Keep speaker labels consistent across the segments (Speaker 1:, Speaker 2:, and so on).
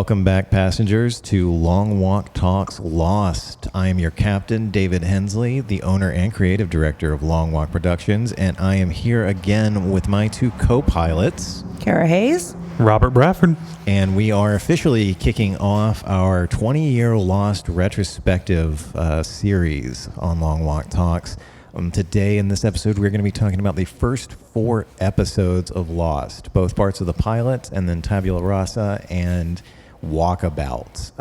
Speaker 1: Welcome back, passengers, to Long Walk Talks Lost. I am your captain, David Hensley, the owner and creative director of Long Walk Productions, and I am here again with my two co-pilots,
Speaker 2: Cara Hayes,
Speaker 3: Robert Bradford,
Speaker 1: and we are officially kicking off our 20-year Lost retrospective series on Long Walk Talks. Today in this episode, we're going to be talking about the first 4 episodes of Lost, both parts of the pilot and then Tabula Rasa and Walkabout.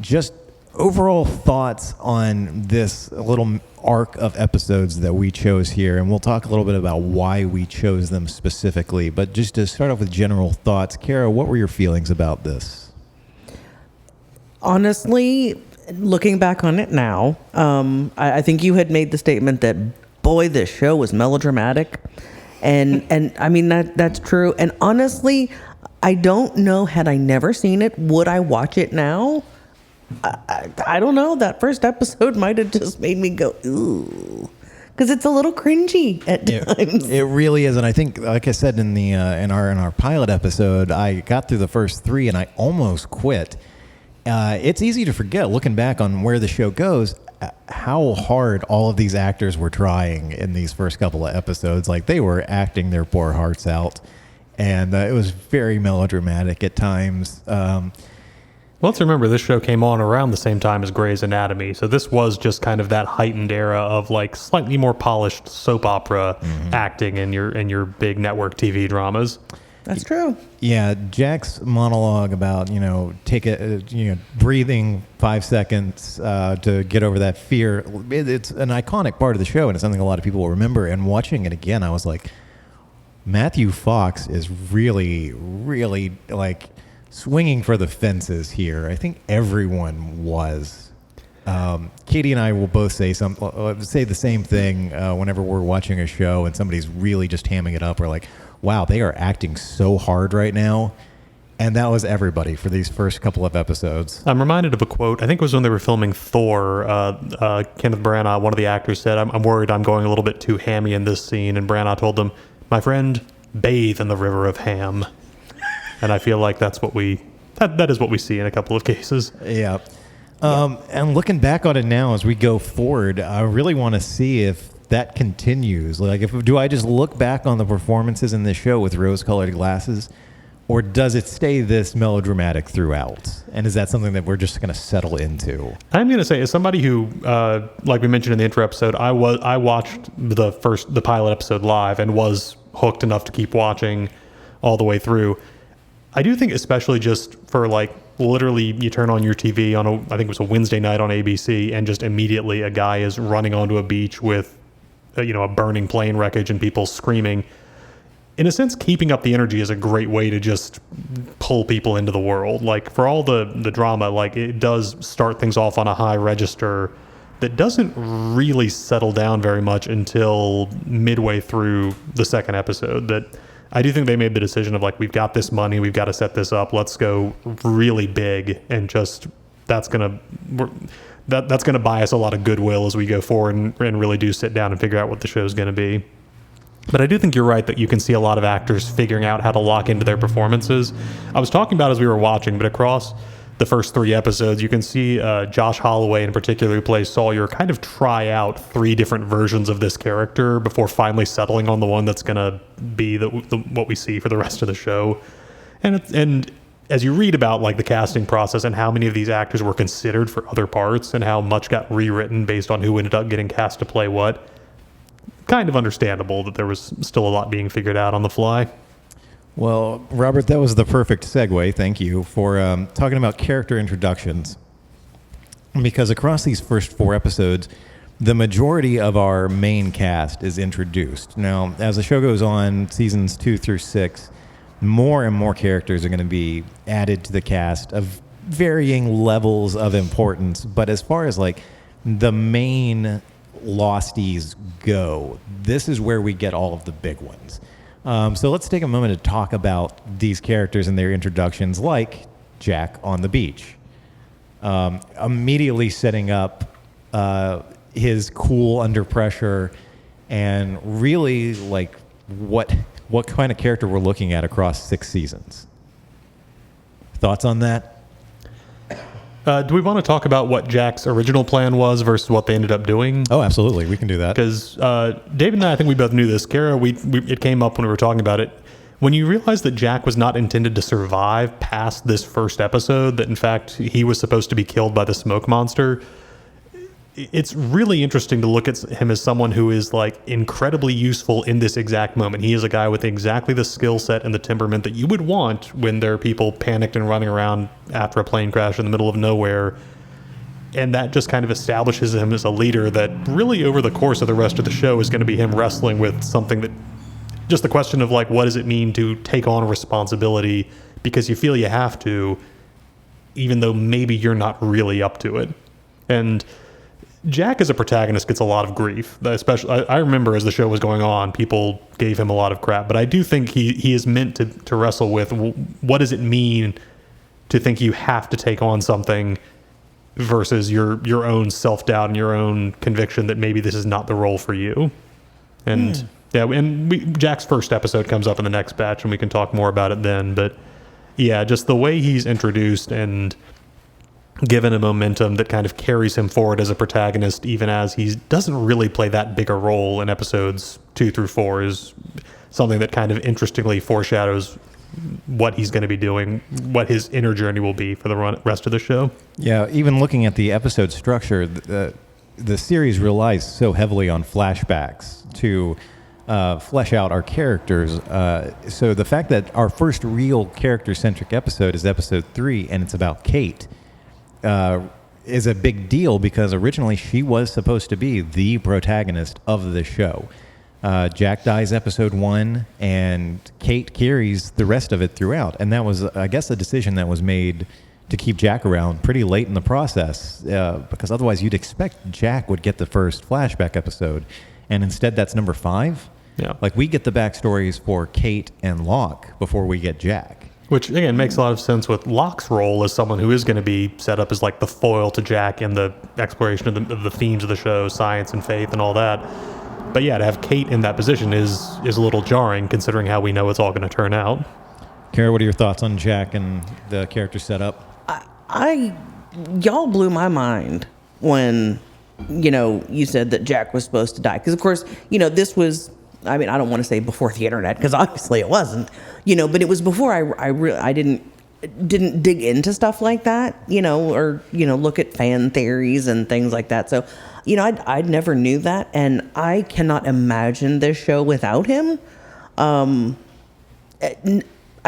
Speaker 1: Just overall thoughts on this little arc of episodes that we chose here, and we'll talk a little bit about why we chose them specifically. But just to start off with general thoughts, Cara, what were your feelings about this?
Speaker 2: honestly, looking back on it now, I think you had made the statement that, boy, this show was melodramatic. And I mean, that's true. And honestly, I don't know, had I never seen it, would I watch it now? I don't know. That first episode might have just made me go, ooh. Because it's a little cringy at times.
Speaker 1: It really is, and I think, like I said in the in our pilot episode, I got through the first 3 and I almost quit. It's easy to forget, looking back on where the show goes, how hard all of these actors were trying in these first couple of episodes. Like, they were acting their poor hearts out, and it was very melodramatic at times.
Speaker 3: Well, let's remember this show came on around the same time as Grey's Anatomy, so this was just kind of that heightened era of like slightly more polished soap opera acting in your big network TV dramas.
Speaker 2: That's true.
Speaker 1: Yeah, Jack's monologue about breathing 5 seconds to get over that fear. It's an iconic part of the show, and it's something a lot of people will remember. And watching it again, I was like, Matthew Fox is really, really like swinging for the fences here. I think everyone was. Katie and I will both say the same thing whenever we're watching a show and somebody's really just hamming it up. We're like, wow, they are acting so hard right now. And that was everybody for these first couple of episodes.
Speaker 3: I'm reminded of a quote. I think it was when they were filming Thor. Kenneth Branagh, one of the actors, said, I'm worried I'm going a little bit too hammy in this scene. And Branagh told them, my friend, bathe in the river of ham. And I feel like that is what we see in a couple of cases.
Speaker 1: Yeah. And looking back on it now as we go forward, I really want to see if that continues. Like, do I just look back on the performances in this show with rose-colored glasses, or does it stay this melodramatic throughout? And is that something that we're just going to settle into?
Speaker 3: I'm going to say, as somebody who, like we mentioned in the intro episode, I watched the pilot episode live and was hooked enough to keep watching all the way through. I do think, especially just for like literally you turn on your TV on I think it was a Wednesday night on ABC, and just immediately a guy is running onto a beach with a burning plane wreckage and people screaming. In a sense, keeping up the energy is a great way to just pull people into the world. Like, for all the drama, like, it does start things off on a high register that doesn't really settle down very much until midway through the second episode. That I do think they made the decision of like, we've got this money, we've got to set this up, let's go really big, and just that's gonna buy us a lot of goodwill as we go forward and really do sit down and figure out what the show's going to be. But I do think you're right that you can see a lot of actors figuring out how to lock into their performances. I was talking about as we were watching, but across the first 3 episodes, you can see Josh Holloway in particular, who plays Sawyer, kind of try out 3 different versions of this character before finally settling on the one that's going to be what we see for the rest of the show. And as you read about like the casting process and how many of these actors were considered for other parts and how much got rewritten based on who ended up getting cast to play what, kind of understandable that there was still a lot being figured out on the fly.
Speaker 1: Well, Robert, that was the perfect segue. Thank you for talking about character introductions. Because across these first 4 episodes, the majority of our main cast is introduced. Now, as the show goes on, seasons 2 through 6, more and more characters are going to be added to the cast of varying levels of importance. But as far as like the main Losties go, this is where we get all of the big ones. So let's take a moment to talk about these characters and their introductions, like Jack on the beach. Immediately setting up his cool under pressure, and really like what kind of character we're looking at across 6 seasons. Thoughts on that?
Speaker 3: Do we want to talk about what Jack's original plan was versus what they ended up doing?
Speaker 1: Oh, absolutely. We can do that.
Speaker 3: Because David and I think we both knew this. Cara, it came up when we were talking about it. When you realize that Jack was not intended to survive past this first episode, that in fact he was supposed to be killed by the smoke monster, it's really interesting to look at him as someone who is like incredibly useful in this exact moment. He is a guy with exactly the skill set and the temperament that you would want when there are people panicked and running around after a plane crash in the middle of nowhere. And that just kind of establishes him as a leader that really over the course of the rest of the show is going to be him wrestling with something that just the question of like, what does it mean to take on a responsibility because you feel you have to, even though maybe you're not really up to it. And Jack as a protagonist gets a lot of grief. Especially, I remember as the show was going on, people gave him a lot of crap. But I do think he is meant to wrestle with what does it mean to think you have to take on something versus your own self-doubt and your own conviction that maybe this is not the role for you. And Jack's first episode comes up in the next batch, and we can talk more about it then. But yeah, just the way he's introduced and given a momentum that kind of carries him forward as a protagonist, even as he doesn't really play that big a role in episodes 2 through 4, is something that kind of interestingly foreshadows what he's going to be doing, what his inner journey will be for the rest of the show.
Speaker 1: Yeah, even looking at the episode structure, the series relies so heavily on flashbacks to flesh out our characters. So the fact that our first real character-centric episode is episode 3, and it's about Kate, is a big deal because originally she was supposed to be the protagonist of the show. Jack dies episode 1, and Kate carries the rest of it throughout. And that was, I guess, a decision that was made to keep Jack around pretty late in the process, because otherwise you'd expect Jack would get the first flashback episode. And instead that's number 5.
Speaker 3: Yeah.
Speaker 1: Like, we get the backstories for Kate and Locke before we get Jack.
Speaker 3: Which, again, makes a lot of sense with Locke's role as someone who is going to be set up as like the foil to Jack in the exploration of the themes of the show, science and faith and all that. But yeah, to have Kate in that position is a little jarring considering how we know it's all going to turn out.
Speaker 1: Cara, what are your thoughts on Jack and the character setup?
Speaker 2: Y'all blew my mind when, you said that Jack was supposed to die. Because, of course, this was, I mean, I don't want to say before the internet, because obviously it wasn't, but it was before I didn't dig into stuff like that, or, look at fan theories and things like that. So, I never knew that. And I cannot imagine this show without him. I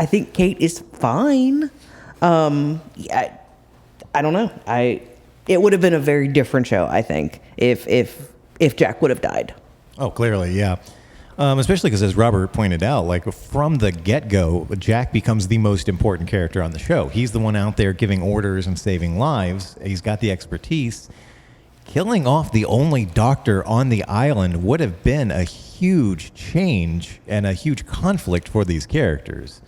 Speaker 2: think Kate is fine. I don't know. It would have been a very different show, I think, if Jack would have died.
Speaker 1: Oh, clearly, yeah. Especially because, as Robert pointed out, like from the get-go, Jack becomes the most important character on the show. He's the one out there giving orders and saving lives. He's got the expertise. Killing off the only doctor on the island would have been a huge change and a huge conflict for these characters.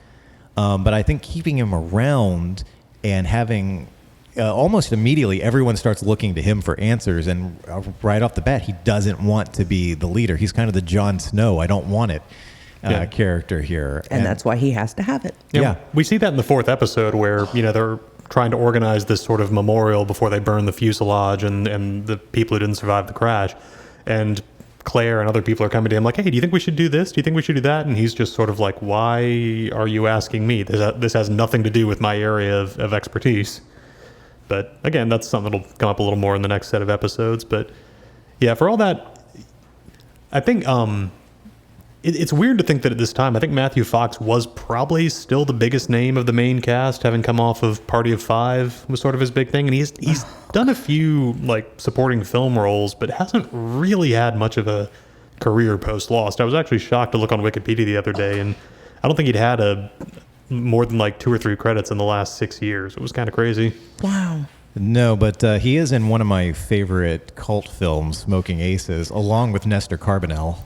Speaker 1: But I think keeping him around and having almost immediately everyone starts looking to him for answers, and right off the bat he doesn't want to be the leader. He's kind of the Jon Snow, I don't want it character here.
Speaker 2: And that's why he has to have it.
Speaker 1: Yeah.
Speaker 3: We see that in the 4th episode where, they're trying to organize this sort of memorial before they burn the fuselage and the people who didn't survive the crash. And Claire and other people are coming to him like, hey, do you think we should do this? Do you think we should do that? And he's just sort of like, why are you asking me? This has nothing to do with my area of expertise. But again, that's something that'll come up a little more in the next set of episodes. But yeah, for all that, I think it's weird to think that at this time, I think Matthew Fox was probably still the biggest name of the main cast, having come off of Party of Five was sort of his big thing. And he's done a few like supporting film roles, but hasn't really had much of a career post Lost. I was actually shocked to look on Wikipedia the other day, and I don't think he'd had more than like 2 or 3 credits in the last 6 years. It was kind of crazy.
Speaker 2: Wow.
Speaker 1: No, but he is in one of my favorite cult films, Smoking Aces, along with Nestor Carbonell.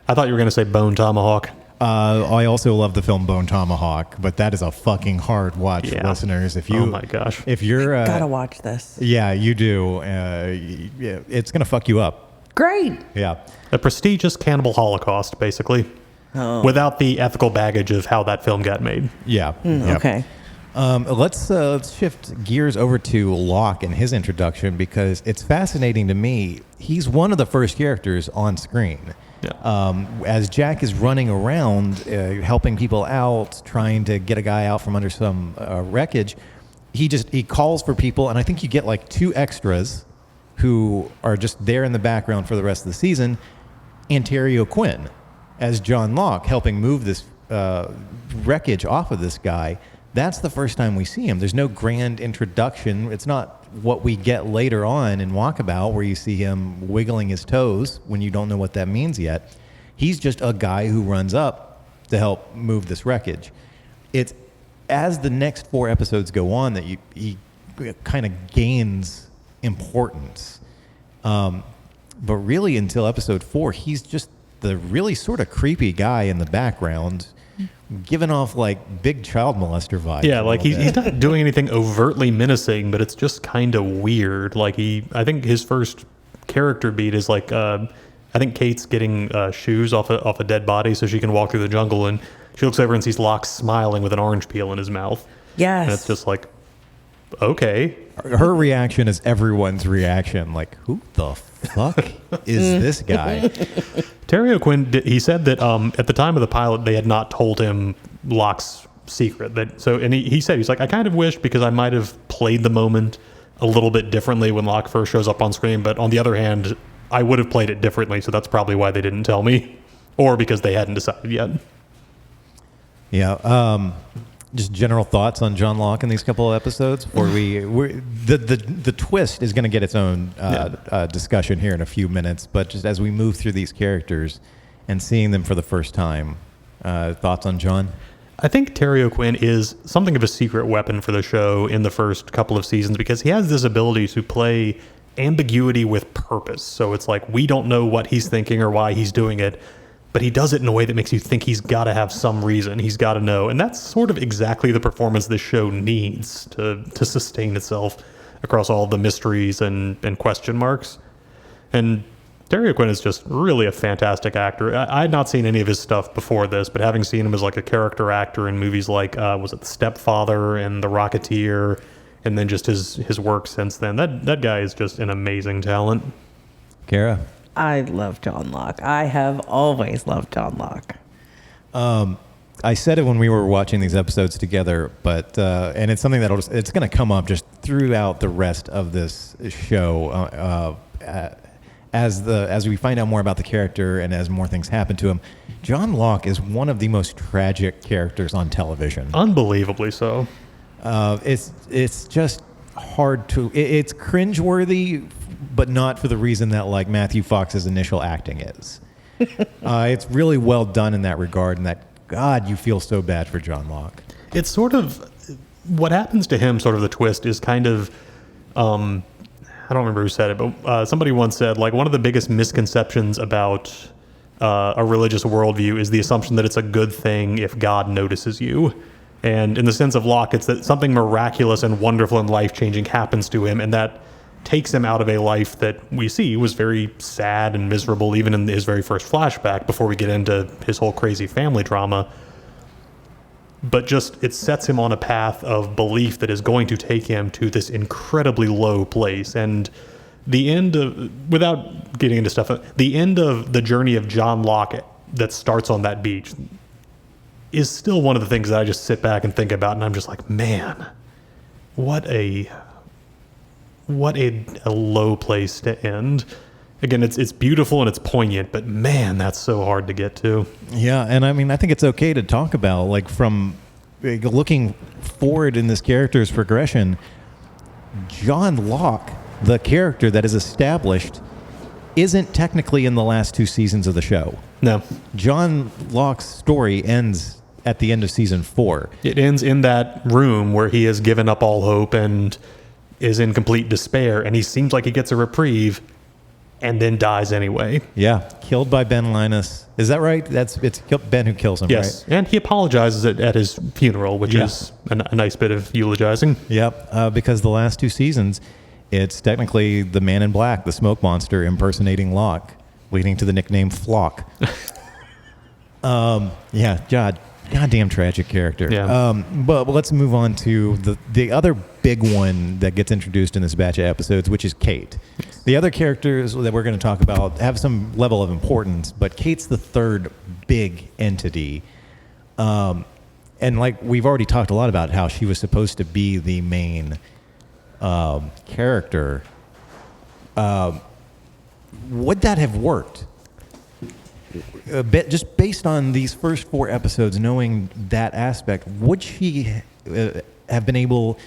Speaker 3: I thought you were going to say Bone Tomahawk.
Speaker 1: I also love the film Bone Tomahawk, but that is a fucking hard watch, listeners.
Speaker 3: Oh my gosh.
Speaker 1: If you're
Speaker 2: gotta watch this.
Speaker 1: Yeah, you do. It's gonna fuck you up.
Speaker 2: Great.
Speaker 1: Yeah.
Speaker 3: A prestigious cannibal holocaust, basically.
Speaker 2: Oh.
Speaker 3: Without the ethical baggage of how that film got made.
Speaker 1: Yeah.
Speaker 2: Okay.
Speaker 1: Let's shift gears over to Locke and his introduction, because it's fascinating to me. He's one of the first characters on screen.
Speaker 3: Yeah.
Speaker 1: As Jack is running around, helping people out, trying to get a guy out from under some wreckage, he calls for people, and I think you get like 2 extras who are just there in the background for the rest of the season, and Terry O'Quinn as John Locke helping move this wreckage off of this guy. That's the first time we see him. There's no grand introduction. It's not what we get later on in Walkabout, where you see him wiggling his toes when you don't know what that means yet. He's just a guy who runs up to help move this wreckage. It's as the next 4 episodes go on that he kind of gains importance. But really, until episode 4, he's just the really sort of creepy guy in the background, giving off like big child molester vibes.
Speaker 3: Yeah, like he's not doing anything overtly menacing, but it's just kind of weird. Like I think his first character beat is like, I think Kate's getting shoes off a dead body so she can walk through the jungle, and she looks over and sees Locke smiling with an orange peel in his mouth.
Speaker 2: Yes.
Speaker 3: And it's just like, okay.
Speaker 1: Her reaction is everyone's reaction. Like, who the fuck is this guy?
Speaker 3: Terry O'Quinn, he said that at the time of the pilot, they had not told him Locke's secret. He said, he's like, I kind of wish, because I might have played the moment a little bit differently when Locke first shows up on screen. But on the other hand, I would have played it differently. So that's probably why they didn't tell me, or because they hadn't decided yet.
Speaker 1: Yeah. Just general thoughts on John Locke in these couple of episodes. The twist is going to get its own discussion here in a few minutes. But just as we move through these characters and seeing them for the first time, thoughts on John?
Speaker 3: I think Terry O'Quinn is something of a secret weapon for the show in the first couple of seasons, because he has this ability to play ambiguity with purpose. So it's like, we don't know what he's thinking or why he's doing it, but he does it in a way that makes you think he's got to have some reason. He's got to know. And that's sort of exactly the performance this show needs to sustain itself across all the mysteries and question marks. And Terry O'Quinn is just really a fantastic actor. I had not seen any of his stuff before this, but having seen him as like a character actor in movies like, was it The Stepfather and The Rocketeer, and then just his work since then, that guy is just an amazing talent.
Speaker 1: Cara?
Speaker 2: I love John Locke. I have always loved John Locke.
Speaker 1: I said it when we were watching these episodes together, but and it's something it's going to come up just throughout the rest of this show as we find out more about the character and as more things happen to him. John Locke is one of the most tragic characters on television.
Speaker 3: Unbelievably so.
Speaker 1: It's just hard to. It's cringeworthy, but not for the reason that like Matthew Fox's initial acting is. It's really well done in that regard, and that God, you feel so bad for John Locke.
Speaker 3: It's sort of what happens to him. Sort of the twist is kind of. I don't remember who said it, but somebody once said like one of the biggest misconceptions about a religious worldview is the assumption that it's a good thing if God notices you. And in the sense of Locke, it's that something miraculous and wonderful and life-changing happens to him, and that takes him out of a life that we see was very sad and miserable, even in his very first flashback, before we get into his whole crazy family drama. But just, it sets him on a path of belief that is going to take him to this incredibly low place. And the end of, without getting into stuff, the end of the journey of John Locke that starts on that beach is still one of the things that I just sit back and think about, and I'm just like, man, what a low place to end. Again, it's beautiful and it's poignant, but man, that's so hard to get to.
Speaker 1: Yeah, and I mean, I think it's okay to talk about, like, from looking forward in this character's progression, John Locke, the character that is established, isn't technically in the last 2 seasons of the show.
Speaker 3: No.
Speaker 1: John Locke's story ends at the end of season 4.
Speaker 3: It ends in that room where he has given up all hope and is in complete despair, and he seems like he gets a reprieve and then dies anyway.
Speaker 1: Yeah, killed by Ben Linus. Is that right? It's Ben who kills him,
Speaker 3: yes,
Speaker 1: right?
Speaker 3: And he apologizes at his funeral, which is a nice bit of eulogizing.
Speaker 1: Yep, because the last 2 seasons, it's technically the Man in Black, the smoke monster, impersonating Locke, leading to the nickname Flock. Yeah, God, Goddamn tragic character.
Speaker 3: Yeah.
Speaker 1: But let's move on to the other big one that gets introduced in this batch of episodes, which is Kate. The other characters that we're going to talk about have some level of importance, but Kate's the third big entity. And like we've already talked a lot about how she was supposed to be the main character. Would that have worked? A bit, just based on these first 4 episodes, knowing that aspect, would she have been able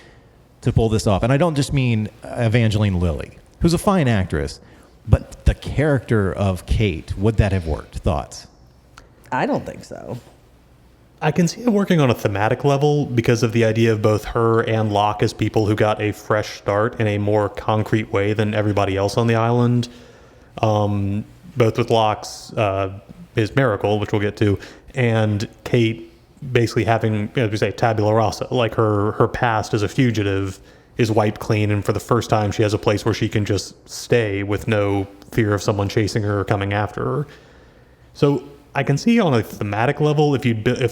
Speaker 1: to pull this off? And I don't just mean Evangeline Lilly, who's a fine actress, but the character of Kate, would that have worked? Thoughts?
Speaker 2: I don't think so.
Speaker 3: I can see it working on a thematic level because of the idea of both her and Locke as people who got a fresh start in a more concrete way than everybody else on the island. Both with Locke's his miracle, which we'll get to, and Kate basically having, as we say, tabula rasa, like her past as a fugitive is wiped clean, and for the first time she has a place where she can just stay with no fear of someone chasing her or coming after her. So I can see on a thematic level if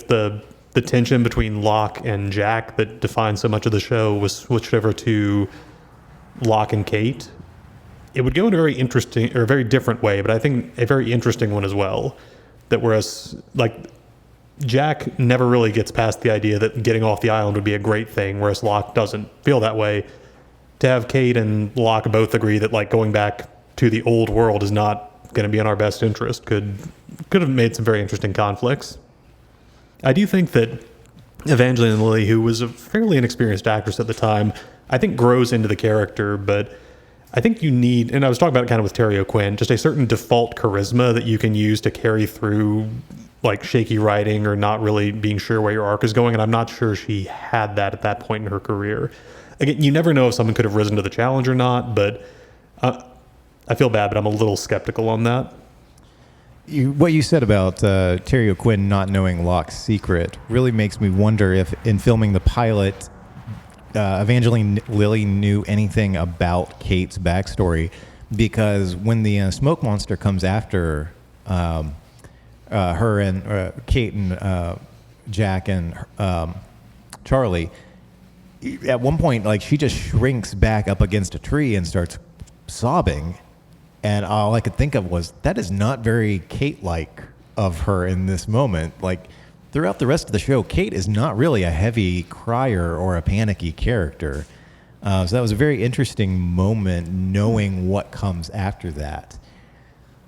Speaker 3: the tension between Locke and Jack that defines so much of the show was switched over to Locke and Kate, it would go in a very interesting or a very different way, but I think a very interesting one as well. That whereas like Jack never really gets past the idea that getting off the island would be a great thing, whereas Locke doesn't feel that way. To have Kate and Locke both agree that like going back to the old world is not going to be in our best interest could have made some very interesting conflicts. I do think that Evangeline Lilly, who was a fairly inexperienced actress at the time, I think grows into the character, but I think you need, and I was talking about it kind of with Terry O'Quinn, just a certain default charisma that you can use to carry through like shaky writing or not really being sure where your arc is going, and I'm not sure she had that at that point in her career. Again, you never know if someone could have risen to the challenge or not, but I feel bad, but I'm a little skeptical on that.
Speaker 1: What you said about Terry O'Quinn not knowing Locke's secret really makes me wonder if in filming the pilot, Evangeline Lilly knew anything about Kate's backstory, because when the smoke monster comes after her and Kate and Jack and Charlie, at one point, like she just shrinks back up against a tree and starts sobbing, and all I could think of was that is not very Kate-like of her in this moment. Like throughout the rest of the show, Kate is not really a heavy crier or a panicky character. So that was a very interesting moment, knowing what comes after that.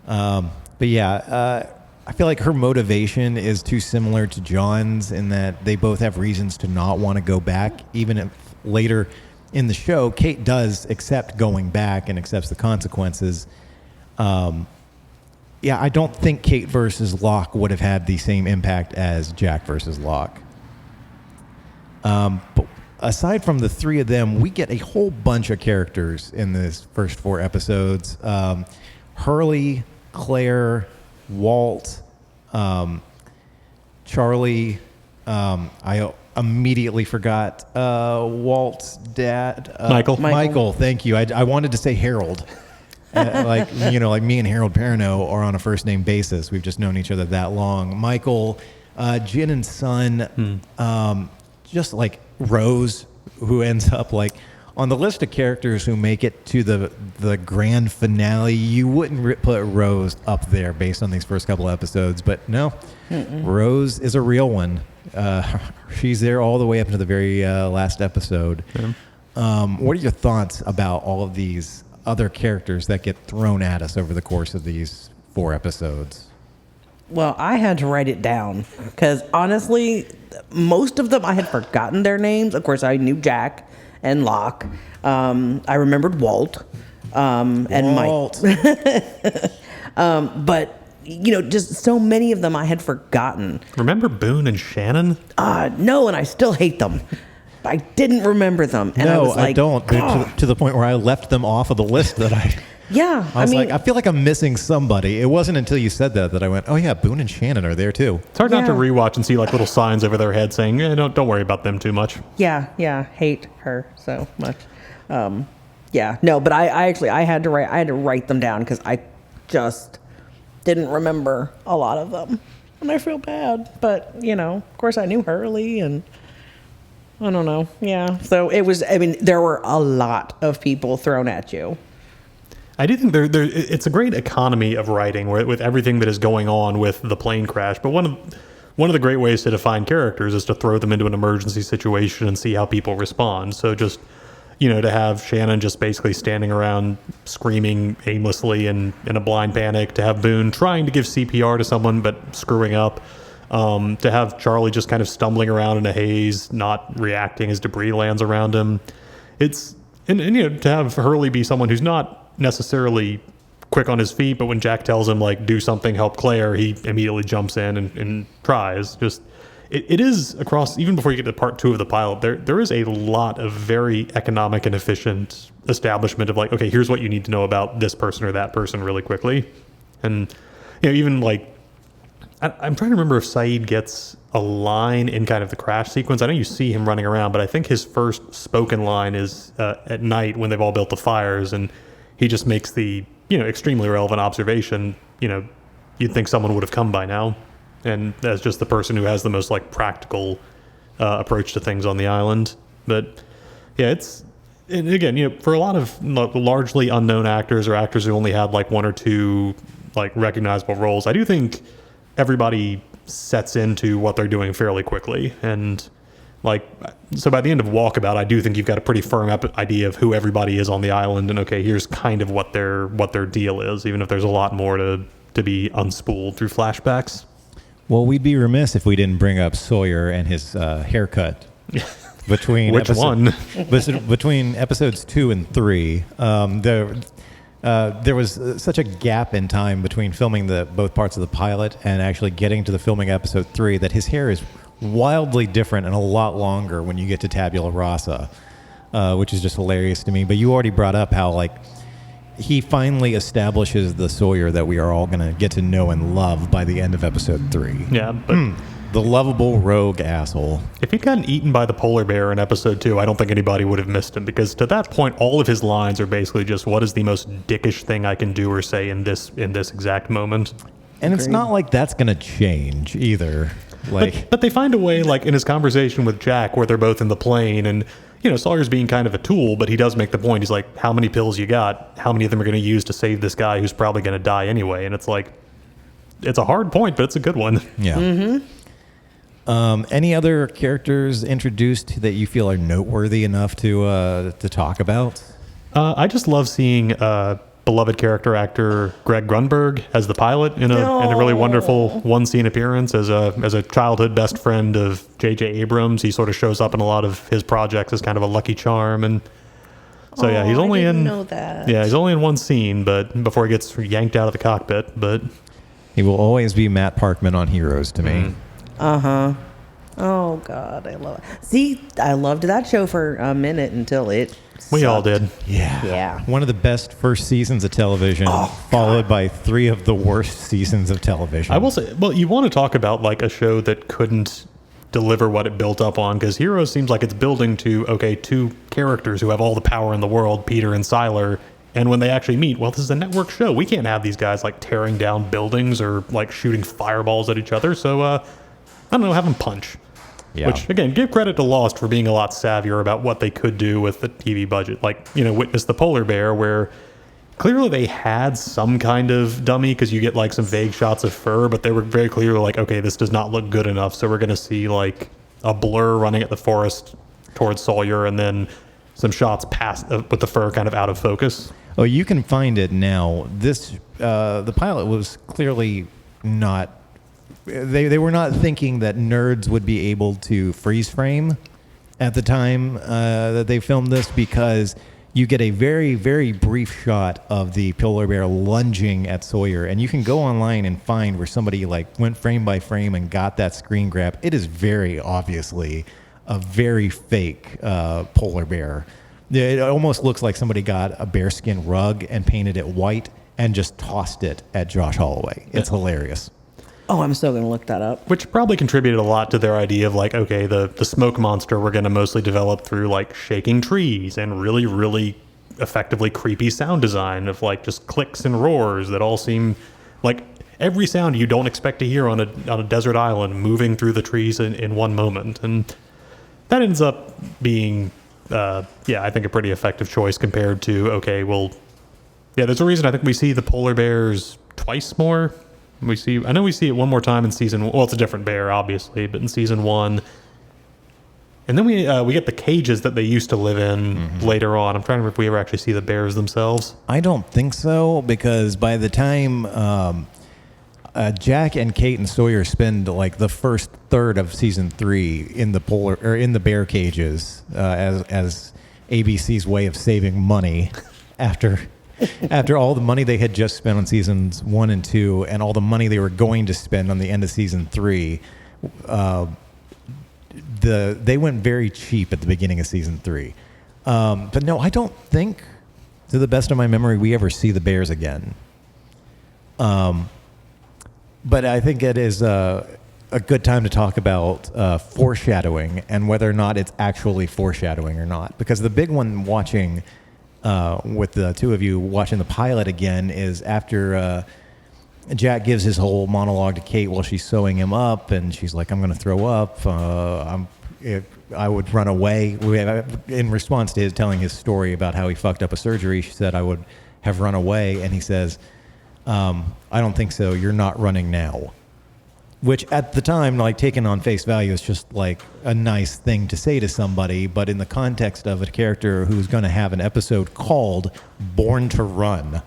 Speaker 1: But yeah, I feel like her motivation is too similar to John's in that they both have reasons to not want to go back. Even if later in the show, Kate does accept going back and accepts the consequences. Yeah, I don't think Kate versus Locke would have had the same impact as Jack versus Locke. But aside from the 3 of them, we get a whole bunch of characters in this first 4 episodes. Hurley, Claire, Walt, Charlie. I immediatally forgot Walt's dad. Michael, thank you. I wanted to say Harold. Like me and Harold Perrineau are on a first name basis. We've just known each other that long. Michael, Jin and Son, just like Rose, who ends up like on the list of characters who make it to the grand finale. You wouldn't put Rose up there based on these first couple episodes, but no, Rose is a real one. She's there all the way up to the very last episode. What are your thoughts about all of these other characters that get thrown at us over the course of these 4 episodes?
Speaker 2: Well, I had to write it down because honestly, most of them I had forgotten their names. Of course, I knew Jack and Locke. I remembered Walt and Mike. But just so many of them I had forgotten.
Speaker 3: Remember Boone and Shannon?
Speaker 2: No, and I still hate them. I didn't remember them. And
Speaker 1: no,
Speaker 2: I was like,
Speaker 1: I don't. To the point where I left them off of the list that I...
Speaker 2: Yeah,
Speaker 1: I was like, I feel like I'm missing somebody. It wasn't until you said that I went, oh yeah, Boone and Shannon are there too.
Speaker 3: It's hard not to rewatch and see like little signs over their head saying, don't worry about them too much.
Speaker 2: Yeah, hate her so much. No, but I had to write them down because I just didn't remember a lot of them. And I feel bad. But, of course I knew Hurley and I don't know. Yeah. So it was, there were a lot of people thrown at you.
Speaker 3: I do think it's a great economy of writing with everything that is going on with the plane crash. But one of the great ways to define characters is to throw them into an emergency situation and see how people respond. So just, to have Shannon just basically standing around screaming aimlessly and in a blind panic, to have Boone trying to give CPR to someone but screwing up, to have Charlie just kind of stumbling around in a haze, not reacting as debris lands around him. And to have Hurley be someone who's not necessarily quick on his feet, but when Jack tells him, like, do something, help Claire, he immediately jumps in and tries. Just it is across, even before you get to part 2 of the pilot, there is a lot of very economic and efficient establishment of, like, okay, here's what you need to know about this person or that person really quickly. And even like I'm trying to remember if Saeed gets a line in kind of the crash sequence. I know you see him running around, but I think his first spoken line is at night when they've all built the fires, and he just makes the extremely relevant observation. You'd think someone would have come by now, and that's just the person who has the most like practical approach to things on the island. But yeah, and again, for a lot of largely unknown actors or actors who only had like 1 or 2 like recognizable roles, I do think everybody sets into what they're doing fairly quickly. And so by the end of Walkabout, I do think you've got a pretty firm idea of who everybody is on the island, and okay, here's kind of what their deal is, even if there's a lot more to be unspooled through flashbacks.
Speaker 1: Well, we'd be remiss if we didn't bring up Sawyer and his haircut. Between
Speaker 3: Which one?
Speaker 1: Between episodes 2 and 3, there was such a gap in time between filming both parts of the pilot and actually getting to the filming episode 3 that his hair is wildly different and a lot longer when you get to Tabula Rasa, which is just hilarious to me. But you already brought up how he finally establishes the Sawyer that we are all going to get to know and love by the end of episode 3.
Speaker 3: Yeah, but
Speaker 1: the lovable rogue asshole.
Speaker 3: If he'd gotten eaten by the polar bear in episode 2, I don't think anybody would have missed him, because to that point, all of his lines are basically just, what is the most dickish thing I can do or say in this exact moment?
Speaker 1: And it's not like that's going to change either.
Speaker 3: But they find a way, like in his conversation with Jack, where they're both in the plane, and Sawyer's being kind of a tool, but he does make the point. He's like, how many pills you got? How many of them are going to use to save this guy who's probably going to die anyway? And it's like, it's a hard point, but it's a good one.
Speaker 1: Yeah.
Speaker 2: Mm-hmm.
Speaker 1: Any other characters introduced that you feel are noteworthy enough to talk about?
Speaker 3: I just love seeing beloved character actor Greg Grunberg as the pilot in a really wonderful one-scene appearance as a childhood best friend of J.J. Abrams. He sort of shows up in a lot of his projects as kind of a lucky charm, and so yeah, he's only
Speaker 2: know that.
Speaker 3: he's only in one scene, but before he gets yanked out of the cockpit. But
Speaker 1: he will always be Matt Parkman on Heroes to me.
Speaker 2: Oh God, I love it. See, I loved that show for a minute until it
Speaker 3: we all
Speaker 2: sucked.
Speaker 3: did.
Speaker 2: Yeah.
Speaker 1: One of the best first seasons of television, followed by 3 of the worst seasons of television.
Speaker 3: I will say, well, you want to talk about like a show that couldn't deliver what it built up on, because Heroes seems like it's building to, okay, 2 characters who have all the power in the world, Peter and Siler, and when they actually meet, well, this is a network show. We can't have these guys like tearing down buildings or like shooting fireballs at each other, so I don't know, have them punch.
Speaker 1: Yeah.
Speaker 3: Which, again, give credit to Lost for being a lot savvier about what they could do with the TV budget. Like, Witness the Polar Bear, where clearly they had some kind of dummy, because you get like some vague shots of fur, but they were very clearly like, okay, this does not look good enough, so we're going to see like a blur running at the forest towards Sawyer, and then some shots past with the fur kind of out of focus.
Speaker 1: Oh, you can find it now. The pilot was clearly not. They were not thinking that nerds would be able to freeze frame at the time that they filmed this, because you get a very, very brief shot of the polar bear lunging at Sawyer, and you can go online and find where somebody like went frame by frame and got that screen grab. It is very obviously a very fake polar bear. It almost looks like somebody got a bearskin rug and painted it white and just tossed it at Josh Holloway. It's hilarious.
Speaker 2: Oh, I'm still going to look that up.
Speaker 3: Which probably contributed a lot to their idea of like, okay, the smoke monster we're going to mostly develop through like shaking trees and really, really effectively creepy sound design of like just clicks and roars that all seem like, every sound you don't expect to hear on a desert island moving through the trees in one moment. And that ends up being, I think a pretty effective choice compared to, there's a reason I think we see the polar bears twice more. I know we see it one more time in season. Well, it's a different bear, obviously, but in season 1, and then we get the cages that they used to live in later on. I'm trying to remember if we ever actually see the bears themselves.
Speaker 1: I don't think so, because by the time Jack and Kate and Sawyer spend like the first third of season 3 in the bear cages as ABC's way of saving money after all the money they had just spent on seasons 1 and 2 and all the money they were going to spend on the end of season 3, they went very cheap at the beginning of season 3. But no, I don't think, to the best of my memory, we ever see the bears again. But I think it is a good time to talk about foreshadowing and whether or not it's actually foreshadowing or not. Because the big one watching, with the two of you watching the pilot again, is after Jack gives his whole monologue to Kate while she's sewing him up, and she's like, I'm going to throw up. I would run away. In response to his telling his story about how he fucked up a surgery, she said, I would have run away. And he says, I don't think so. You're not running now. Which at the time, like taken on face value, is just like a nice thing to say to somebody. But in the context of a character who's going to have an episode called Born to Run,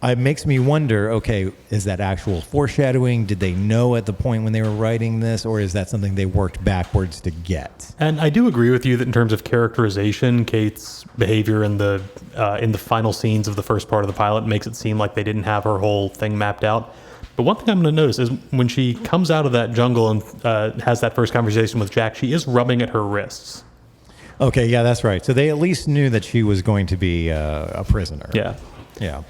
Speaker 1: it makes me wonder, okay, is that actual foreshadowing? Did they know at the point when they were writing this, or is that something they worked backwards to get?
Speaker 3: And I do agree with you that in terms of characterization, Kate's behavior in the final scenes of the first part of the pilot makes it seem like they didn't have her whole thing mapped out. But one thing I'm going to notice is when she comes out of that jungle and has that first conversation with Jack, she is rubbing at her wrists.
Speaker 1: Okay, yeah, that's right. So they at least knew that she was going to be a prisoner.
Speaker 3: Yeah.
Speaker 1: Yeah.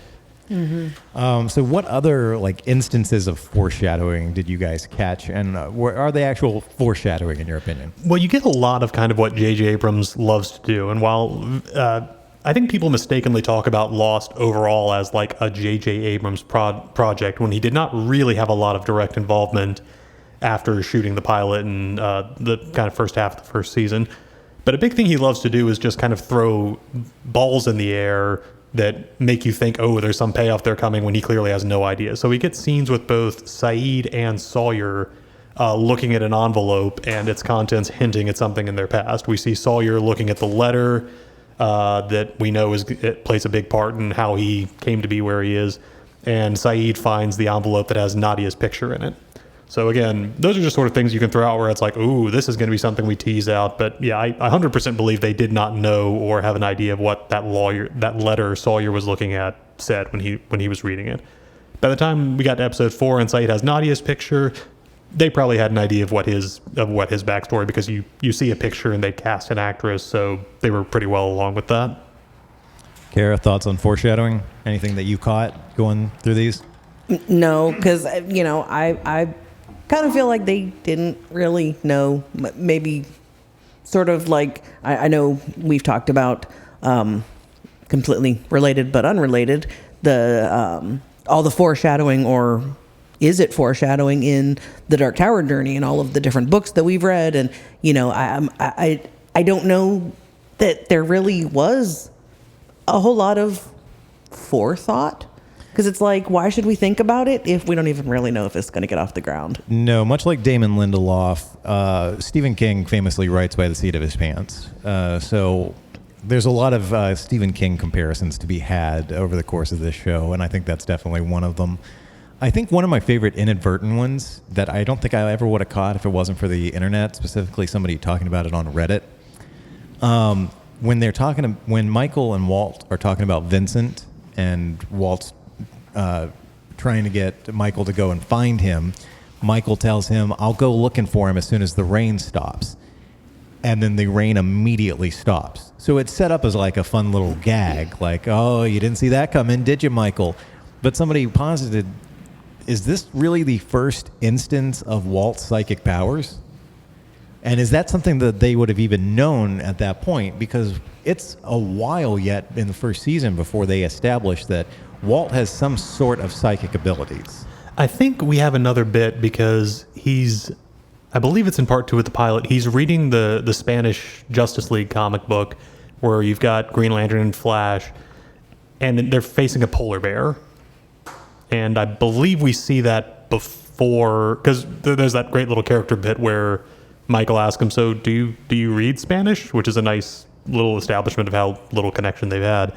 Speaker 1: Mm-hmm. So what other like instances of foreshadowing did you guys catch, and are they actual foreshadowing in your opinion?
Speaker 3: Well, you get a lot of kind of what J.J. Abrams loves to do, and while I think people mistakenly talk about Lost overall as like a J.J. Abrams project when he did not really have a lot of direct involvement after shooting the pilot and the kind of first half of the first season. But a big thing he loves to do is just kind of throw balls in the air that make you think, oh, there's some payoff there coming, when he clearly has no idea. So we get scenes with both Saeed and Sawyer looking at an envelope and its contents hinting at something in their past. We see Sawyer looking at the letter that we know it plays a big part in how he came to be where he is. And Saeed finds the envelope that has Nadia's picture in it. So again, those are just sort of things you can throw out where it's like, ooh, this is going to be something we tease out. But yeah, I 100% believe they did not know or have an idea of what that letter Sawyer was looking at said when he was reading it. By the time we got to episode 4 and Saeed has Nadia's picture, they probably had an idea of what his backstory, because you see a picture and they cast an actress, so they were pretty well along with that.
Speaker 1: Cara, thoughts on foreshadowing? Anything that you caught going through these?
Speaker 2: No, because I kind of feel like they didn't really know. Maybe sort of like I know we've talked about completely related but unrelated, the all the foreshadowing, or is it foreshadowing in the Dark Tower journey and all of the different books that we've read. And I don't know that there really was a whole lot of forethought. Because it's like, why should we think about it if we don't even really know if it's going to get off the ground?
Speaker 1: No, much like Damon Lindelof, Stephen King famously writes by the seat of his pants. So there's a lot of Stephen King comparisons to be had over the course of this show, and I think that's definitely one of them. I think one of my favorite inadvertent ones that I don't think I ever would have caught if it wasn't for the internet, specifically somebody talking about it on Reddit. When Michael and Walt are talking about Vincent, and Walt's trying to get Michael to go and find him, Michael tells him, I'll go looking for him as soon as the rain stops. And then the rain immediately stops. So it's set up as like a fun little gag, like, oh, you didn't see that coming, did you, Michael? But somebody posited, is this really the first instance of Walt's psychic powers? And is that something that they would have even known at that point? Because it's a while yet in the first season before they establish that Walt has some sort of psychic abilities.
Speaker 3: I think we have another bit because I believe it's in part 2 with the pilot. He's reading the Spanish Justice League comic book where you've got Green Lantern and Flash, and they're facing a polar bear. And I believe we see that before, because there's that great little character bit where Michael asks him, so do you read Spanish? Which is a nice little establishment of how little connection they've had.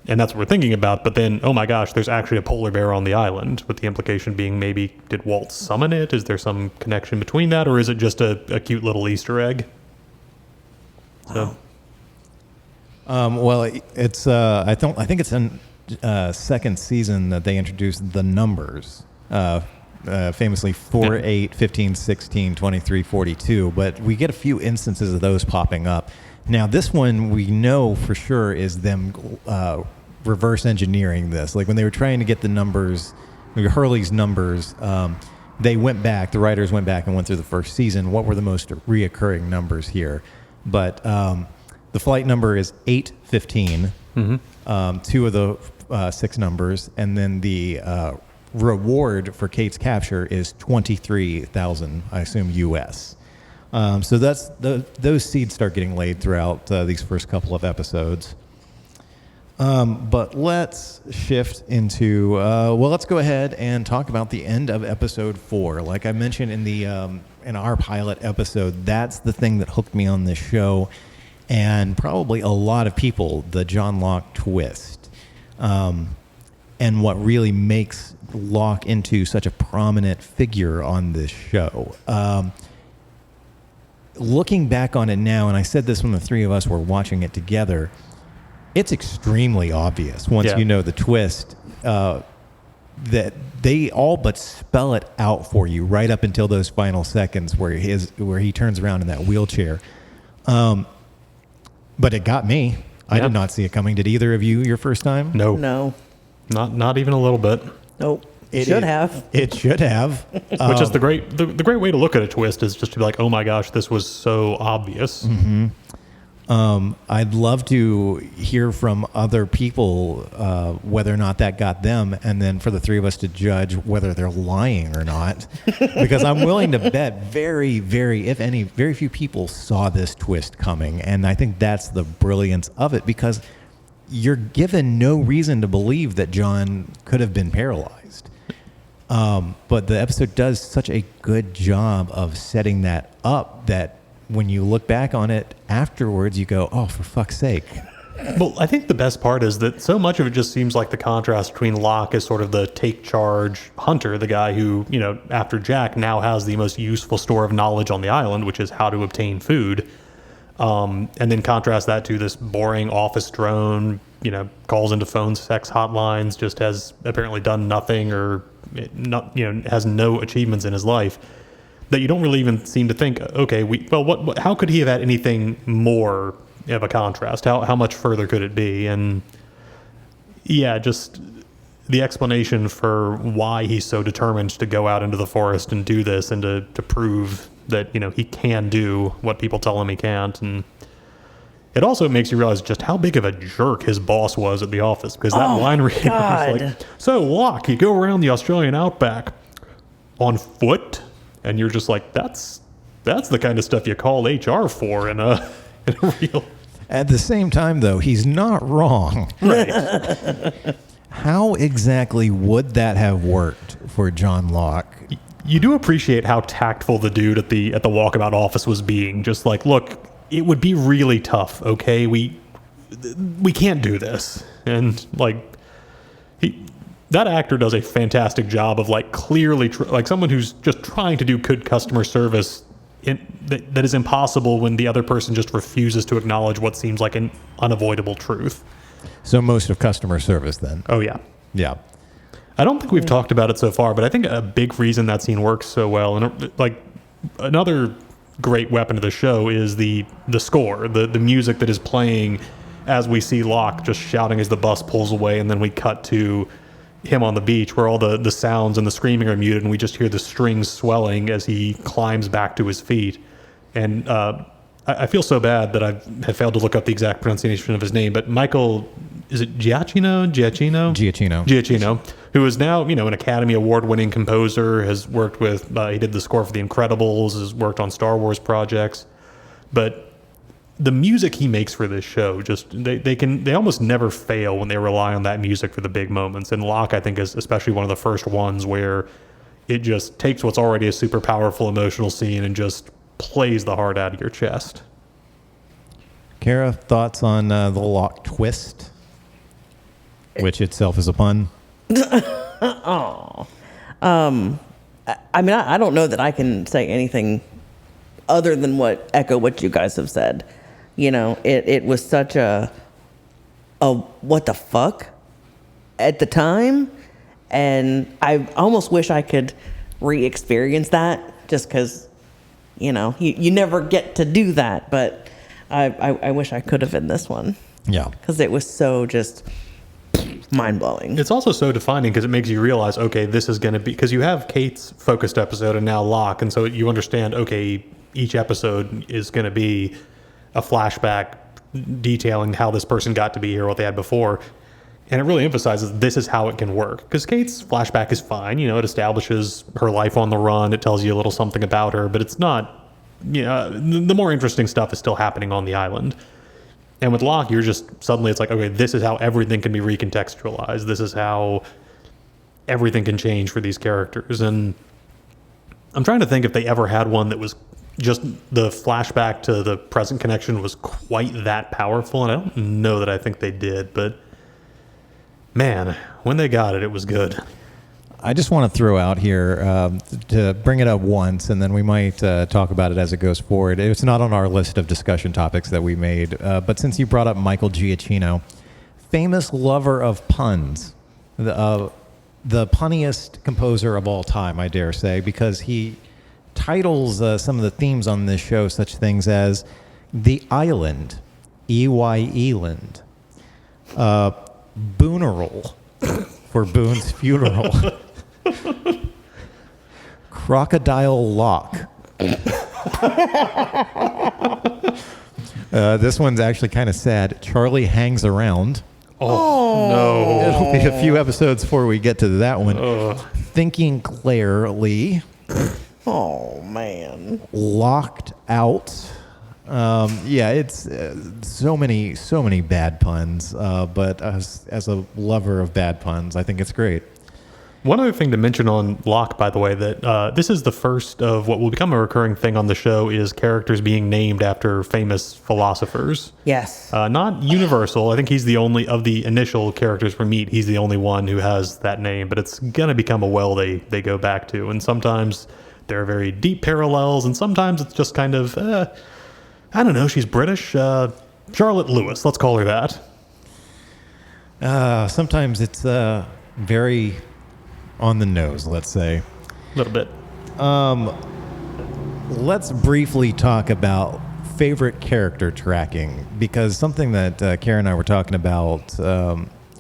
Speaker 3: And that's what we're thinking about. But then, oh my gosh, there's actually a polar bear on the island, with the implication being maybe, did Walt summon it? Is there some connection between that? Or is it just a cute little Easter egg? So.
Speaker 1: Well, it's I think it's in second season that they introduced the numbers, famously 4, 8, 15, 16, 23, 42. But we get a few instances of those popping up. Now, this one we know for sure is them reverse engineering this. Like when they were trying to get the numbers, Hurley's numbers, they went back, the writers went back and went through the first season. What were the most reoccurring numbers here? But the flight number is 815, 2 of the 6 numbers, and then the reward for Kate's capture is 23,000, I assume, U.S. So that's those seeds start getting laid throughout these first couple of episodes. But let's shift into let's go ahead and talk about the end of episode 4. Like I mentioned in our pilot episode, that's the thing that hooked me on this show, and probably a lot of people, the John Locke twist, and what really makes Locke into such a prominent figure on this show. Looking back on it now, and I said this when the three of us were watching it together, it's extremely obvious once you know the twist, that they all but spell it out for you right up until those final seconds where he turns around in that wheelchair. But it got me. I did not see it coming. Did either of you your first time?
Speaker 2: No.
Speaker 3: Not even a little bit.
Speaker 2: Nope. It should have.
Speaker 1: It should have.
Speaker 3: Which is the great way to look at a twist is just to be like, oh my gosh, this was so obvious.
Speaker 1: Mm-hmm. I'd love to hear from other people whether or not that got them, and then for the three of us to judge whether they're lying or not. Because I'm willing to bet very few people saw this twist coming, and I think that's the brilliance of it, because you're given no reason to believe that John could have been paralyzed. But the episode does such a good job of setting that up that when you look back on it afterwards, you go, oh, for fuck's sake.
Speaker 3: Well, I think the best part is that so much of it just seems like the contrast between Locke as sort of the take charge hunter, the guy who, after Jack, now has the most useful store of knowledge on the island, which is how to obtain food. And then contrast that to this boring office drone, calls into phone sex hotlines, just has apparently done nothing or has no achievements in his life. That you don't really even seem to think, okay, how could he have had anything more of a contrast? How much further could it be? And just the explanation for why he's so determined to go out into the forest and do this and to prove that, he can do what people tell him he can't. And it also makes you realize just how big of a jerk his boss was at the office, because that line reading was like, so Locke, you go around the Australian outback on foot? And you're just like, that's the kind of stuff you call HR for in a real...
Speaker 1: At the same time, though, he's not wrong.
Speaker 3: Right.
Speaker 1: How exactly would that have worked for John Locke?
Speaker 3: You do appreciate how tactful the dude at the Walkabout office was being. Just like, look, it would be really tough, okay? We can't do this. And, that actor does a fantastic job of clearly someone who's just trying to do good customer service that is impossible when the other person just refuses to acknowledge what seems like an unavoidable truth.
Speaker 1: So most of customer service then.
Speaker 3: Oh yeah.
Speaker 1: Yeah.
Speaker 3: I don't think we've talked about it so far, but I think a big reason that scene works so well, and another great weapon of the show is the score, the music that is playing as we see Locke just shouting as the bus pulls away, and then we cut to him on the beach where all the sounds and the screaming are muted, and we just hear the strings swelling as he climbs back to his feet. And I feel so bad that I have failed to look up the exact pronunciation of his name, but Michael, is it Giacchino, who is now, an Academy Award-winning composer, has worked with, he did the score for The Incredibles, has worked on Star Wars projects. But the music he makes for this show, just they almost never fail when they rely on that music for the big moments. And Locke, I think, is especially one of the first ones where it just takes what's already a super powerful emotional scene and just plays the heart out of your chest.
Speaker 1: Cara, thoughts on the Locke twist, which itself is a pun?
Speaker 2: Oh, I mean, I don't know that I can say anything other than echo what you guys have said. It was such a what the fuck at the time, and I almost wish I could re-experience that, just because, you never get to do that, but I wish I could have in this one.
Speaker 1: Yeah,
Speaker 2: because it was so just mind-blowing.
Speaker 3: It's also so defining because it makes you realize, okay, this is going to be, because you have Kate's focused episode and now Locke, and so you understand, okay, each episode is going to be a flashback detailing how this person got to be here, what they had before, and it really emphasizes this is how it can work. Because Kate's flashback is fine, it establishes her life on the run, it tells you a little something about her, but it's not, the more interesting stuff is still happening on the island. And with Locke, you're just, suddenly it's like, okay, this is how everything can be recontextualized. This is how everything can change for these characters. And I'm trying to think if they ever had one that was just the flashback to the present connection was quite that powerful. And I don't know that I think they did, but man, when they got it, it was good.
Speaker 1: I just want to throw out here to bring it up once, and then we might talk about it as it goes forward. It's not on our list of discussion topics that we made, but since you brought up Michael Giacchino, famous lover of puns, the punniest composer of all time, I dare say, because he titles some of the themes on this show such things as The Island, E-Y-E-Land, Booneral, for Boone's funeral. Crocodile Locke. This one's actually kind of sad. Charlie Hangs Around.
Speaker 3: Oh, no.
Speaker 1: It'll be a few episodes before we get to that one. Thinking Clearly.
Speaker 2: Oh, man.
Speaker 1: Locked Out. It's so many bad puns. But as a lover of bad puns, I think it's great.
Speaker 3: One other thing to mention on Locke, by the way, that this is the first of what will become a recurring thing on the show is characters being named after famous philosophers.
Speaker 2: Yes.
Speaker 3: Not universal. I think he's the only, of the initial characters we meet, he's the only one who has that name, but it's going to become a well they go back to. And sometimes there are very deep parallels, and sometimes it's just kind of, I don't know, she's British. Charlotte Lewis, let's call her that.
Speaker 1: Sometimes it's very on the nose, let's say.
Speaker 3: A little bit.
Speaker 1: Let's briefly talk about favorite character tracking, because something that Cara and I were talking about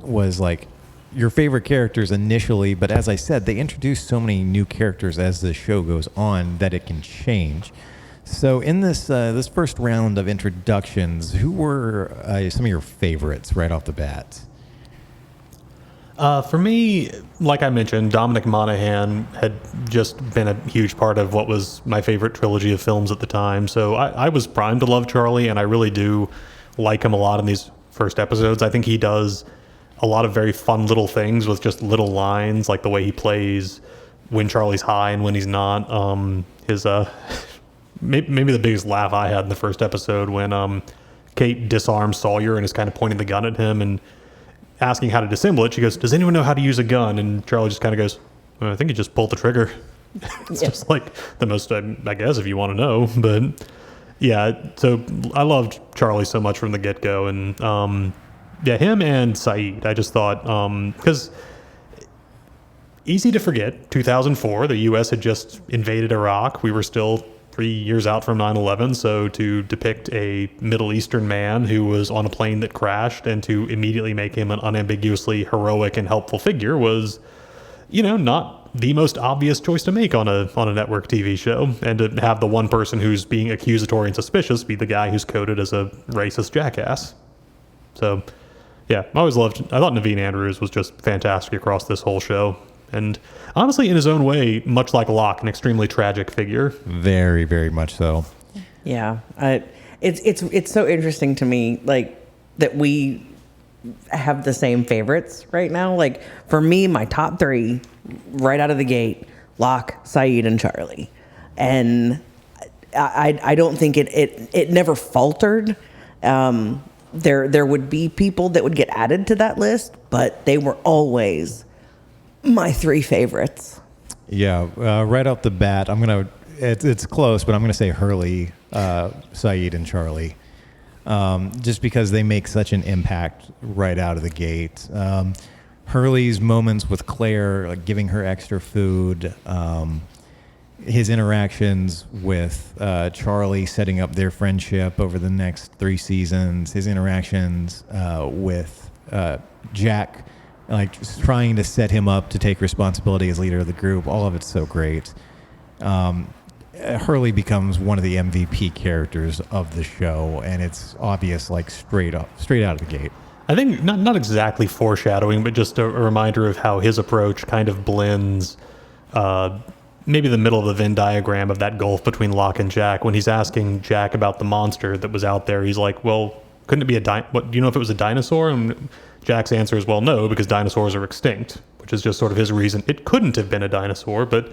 Speaker 1: was like your favorite characters initially, but as I said, they introduce so many new characters as the show goes on that it can change. So in this this first round of introductions, who were some of your favorites right off the bat?
Speaker 3: For me, like I mentioned, Dominic Monaghan had just been a huge part of what was my favorite trilogy of films at the time. So I was primed to love Charlie, and I really do like him a lot in these first episodes. I think he does a lot of very fun little things with just little lines, like the way he plays when Charlie's high and when he's not. His maybe the biggest laugh I had in the first episode when Kate disarms Sawyer and is kind of pointing the gun at him and asking how to disassemble it. She goes, "Does anyone know how to use a gun?" And Charlie just kind of goes, "Well, I think you just pulled the trigger." It's just like the most, I guess, if you want to know. But yeah, so I loved Charlie so much from the get-go. And him and Saeed, I just thought, because easy to forget, 2004, the U.S. had just invaded Iraq. We were still 3 years out from 9/11, so to depict a Middle Eastern man who was on a plane that crashed and to immediately make him an unambiguously heroic and helpful figure was, not the most obvious choice to make on a network TV show, and to have the one person who's being accusatory and suspicious be the guy who's coded as a racist jackass. So, Yeah, I thought Naveen Andrews was just fantastic across this whole show. And honestly, in his own way, much like Locke, an extremely tragic figure.
Speaker 1: Very, very much so.
Speaker 2: Yeah, it's so interesting to me, like, that we have the same favorites right now. Like, for me, my top three right out of the gate: Locke, Saeed, and Charlie. And I don't think it never faltered. There would be people that would get added to that list, but they were always my three favorites.
Speaker 1: Yeah, right off the bat, it's close, but I'm gonna say Hurley, Saeed, and Charlie, just because they make such an impact right out of the gate. Hurley's moments with Claire, like giving her extra food, his interactions with Charlie, setting up their friendship over the next 3 seasons, his interactions with Jack, like just trying to set him up to take responsibility as leader of the group. All of it's so great. Hurley becomes one of the MVP characters of the show, and it's obvious, like straight out of the gate.
Speaker 3: I think not exactly foreshadowing, but just a reminder of how his approach kind of blends maybe the middle of the Venn diagram of that gulf between Locke and Jack. When he's asking Jack about the monster that was out there, he's like, well, couldn't it be what, do you know if it was a dinosaur? And Jack's answer is, well, no, because dinosaurs are extinct, which is just sort of his reason. It couldn't have been a dinosaur, but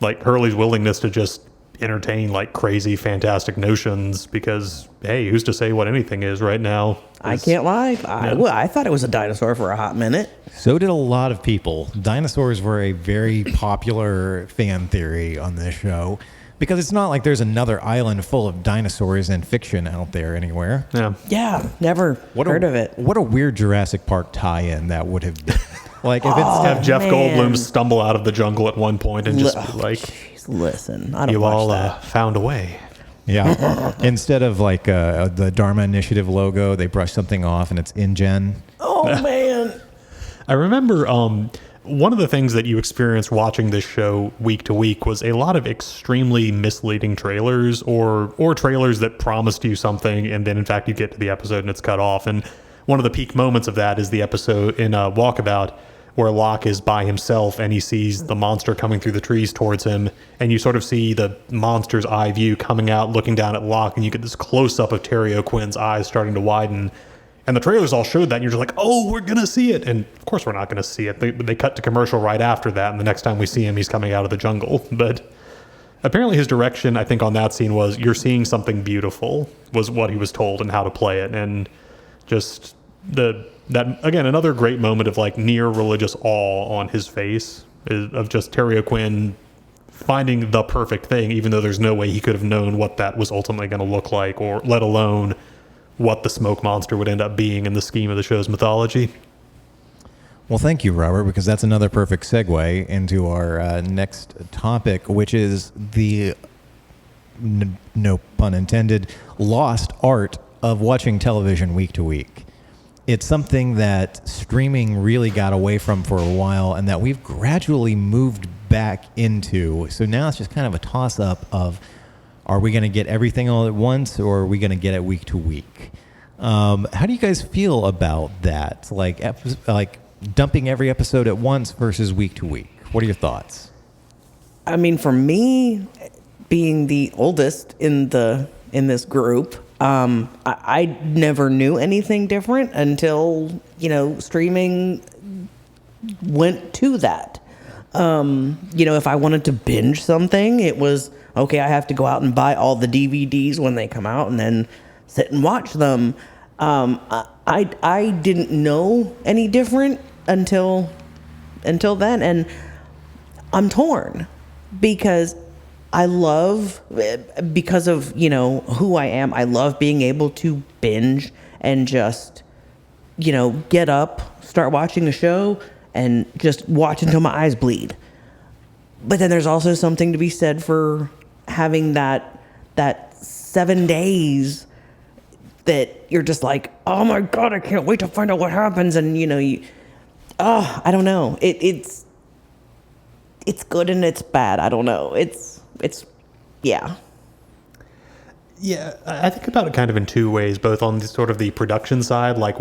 Speaker 3: like Hurley's willingness to just entertain like crazy, fantastic notions because, hey, who's to say what anything is right now?
Speaker 2: I can't lie. I thought it was a dinosaur for a hot minute.
Speaker 1: So did a lot of people. Dinosaurs were a very popular fan theory on this show because it's not like there's another island full of dinosaurs and fiction out there anywhere.
Speaker 3: Yeah.
Speaker 2: Yeah, never heard of it.
Speaker 1: What a weird Jurassic Park tie-in that would have been. Like if it's
Speaker 3: Have Jeff
Speaker 2: man.
Speaker 3: Goldblum stumble out of the jungle at one point and just be like,
Speaker 2: Jeez, listen, I don't
Speaker 3: you
Speaker 2: watch
Speaker 3: all
Speaker 2: that.
Speaker 3: found a way.
Speaker 1: Yeah. Instead of like the Dharma Initiative logo, they brush something off and it's InGen.
Speaker 2: Oh man.
Speaker 3: I remember one of the things that you experienced watching this show week to week was a lot of extremely misleading trailers or trailers that promised you something and then in fact you get to the episode and it's cut off. And one of the peak moments of that is the episode in Walkabout where Locke is by himself and he sees the monster coming through the trees towards him, and you sort of see the monster's eye view coming out, looking down at Locke, and you get this close-up of Terry O'Quinn's eyes starting to widen. And the trailers all showed that, and you're just like, oh, we're going to see it. And of course we're not going to see it. They cut to commercial right after that, and the next time we see him, he's coming out of the jungle. But apparently his direction, I think, on that scene was, you're seeing something beautiful, was what he was told and how to play it. And just that again, another great moment of like near religious awe on his face of just Terry O'Quinn finding the perfect thing, even though there's no way he could have known what that was ultimately going to look like, or let alone what the smoke monster would end up being in the scheme of the show's mythology.
Speaker 1: Well, thank you, Robert, because that's another perfect segue into our next topic, which is the, no pun intended, lost art of watching television week to week. It's something that streaming really got away from for a while and that we've gradually moved back into. So now it's just kind of a toss-up of, are we going to get everything all at once or are we going to get it week to week? How do you guys feel about that? Like dumping every episode at once versus week to week? What are your thoughts?
Speaker 2: I mean, for me, being the oldest in this group, I never knew anything different until, streaming went to that. If I wanted to binge something, it was, okay, I have to go out and buy all the DVDs when they come out and then sit and watch them. I didn't know any different until then. And I'm torn because because of, who I am, I love being able to binge and just, get up, start watching a show and just watch until my eyes bleed. But then there's also something to be said for having that 7 days that you're just like, oh my God, I can't wait to find out what happens. And, I don't know. It's good and it's bad. I don't know. Yeah. Yeah,
Speaker 3: I think about it kind of in two ways, both on the sort of the production side, like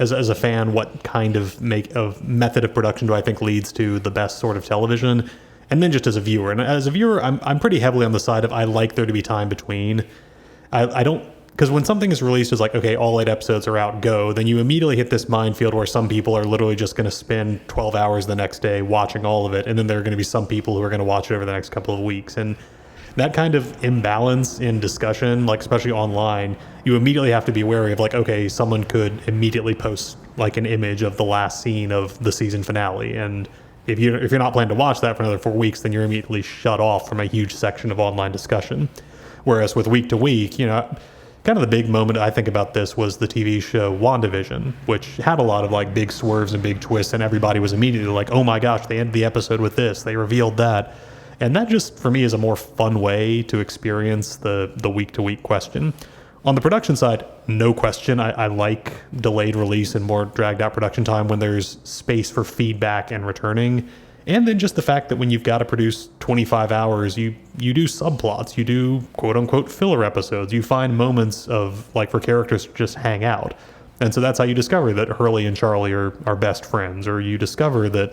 Speaker 3: as a fan, what kind of method of production do I think leads to the best sort of television? And then just as a viewer. And as a viewer, I'm pretty heavily on the side of I like there to be time between. I don't, because when something is released as like, okay, all 8 episodes are out, go, then you immediately hit this minefield where some people are literally just going to spend 12 hours the next day watching all of it. And then there are going to be some people who are going to watch it over the next couple of weeks. And that kind of imbalance in discussion, like especially online, you immediately have to be wary of like, okay, someone could immediately post like an image of the last scene of the season finale. And if you're not planning to watch that for another 4 weeks, then you're immediately shut off from a huge section of online discussion. Whereas with week to week, kind of the big moment I think about this was the TV show WandaVision, which had a lot of like big swerves and big twists, and everybody was immediately like, oh my gosh, they ended the episode with this, they revealed that. And that just, for me, is a more fun way to experience the week-to-week question. On the production side, no question, I like delayed release and more dragged-out production time when there's space for feedback and returning. And then just the fact that when you've got to produce 25 hours, you do subplots, you do quote-unquote filler episodes, you find moments of, like, for characters to just hang out. And so that's how you discover that Hurley and Charlie are best friends, or you discover that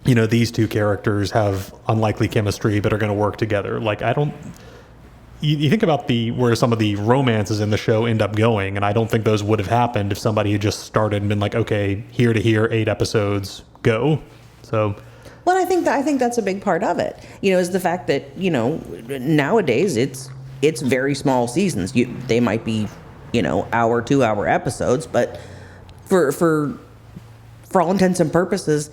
Speaker 3: these two characters have unlikely chemistry but are going to work together. Like, you think about where some of the romances in the show end up going, and I don't think those would have happened if somebody had just started and been like, okay, here to here, 8 episodes, go. So,
Speaker 2: well, I think that's a big part of it. Is the fact that nowadays it's very small seasons. They might be hour, 2-hour episodes, but for all intents and purposes,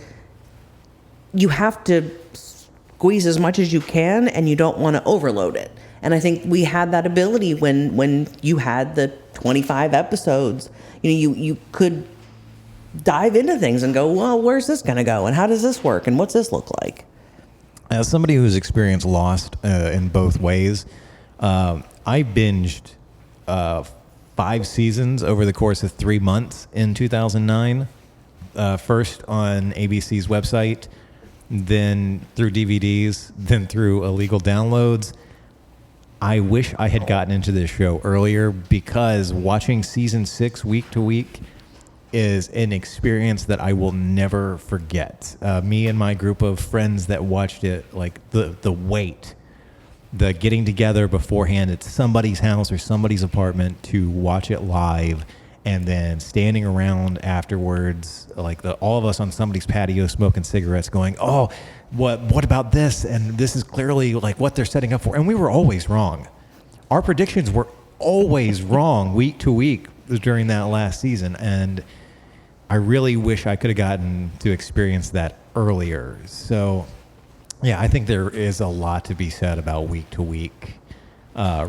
Speaker 2: you have to squeeze as much as you can, and you don't want to overload it. And I think we had that ability when you had the 25 episodes. You could dive into things and go, well, where's this going to go? And how does this work? And what's this look like?
Speaker 1: As somebody who's experienced Lost in both ways, I binged 5 seasons over the course of 3 months in 2009. First on ABC's website, then through DVDs, then through illegal downloads. I wish I had gotten into this show earlier, because watching season 6 week to week is an experience that I will never forget. Me and my group of friends that watched it, like the wait, the getting together beforehand at somebody's house or somebody's apartment to watch it live, and then standing around afterwards, like all of us on somebody's patio smoking cigarettes going, oh, what about this? And this is clearly like what they're setting up for. And we were always wrong. Our predictions were always wrong week to week during that last season. And I really wish I could have gotten to experience that earlier. So, yeah, I think there is a lot to be said about week to week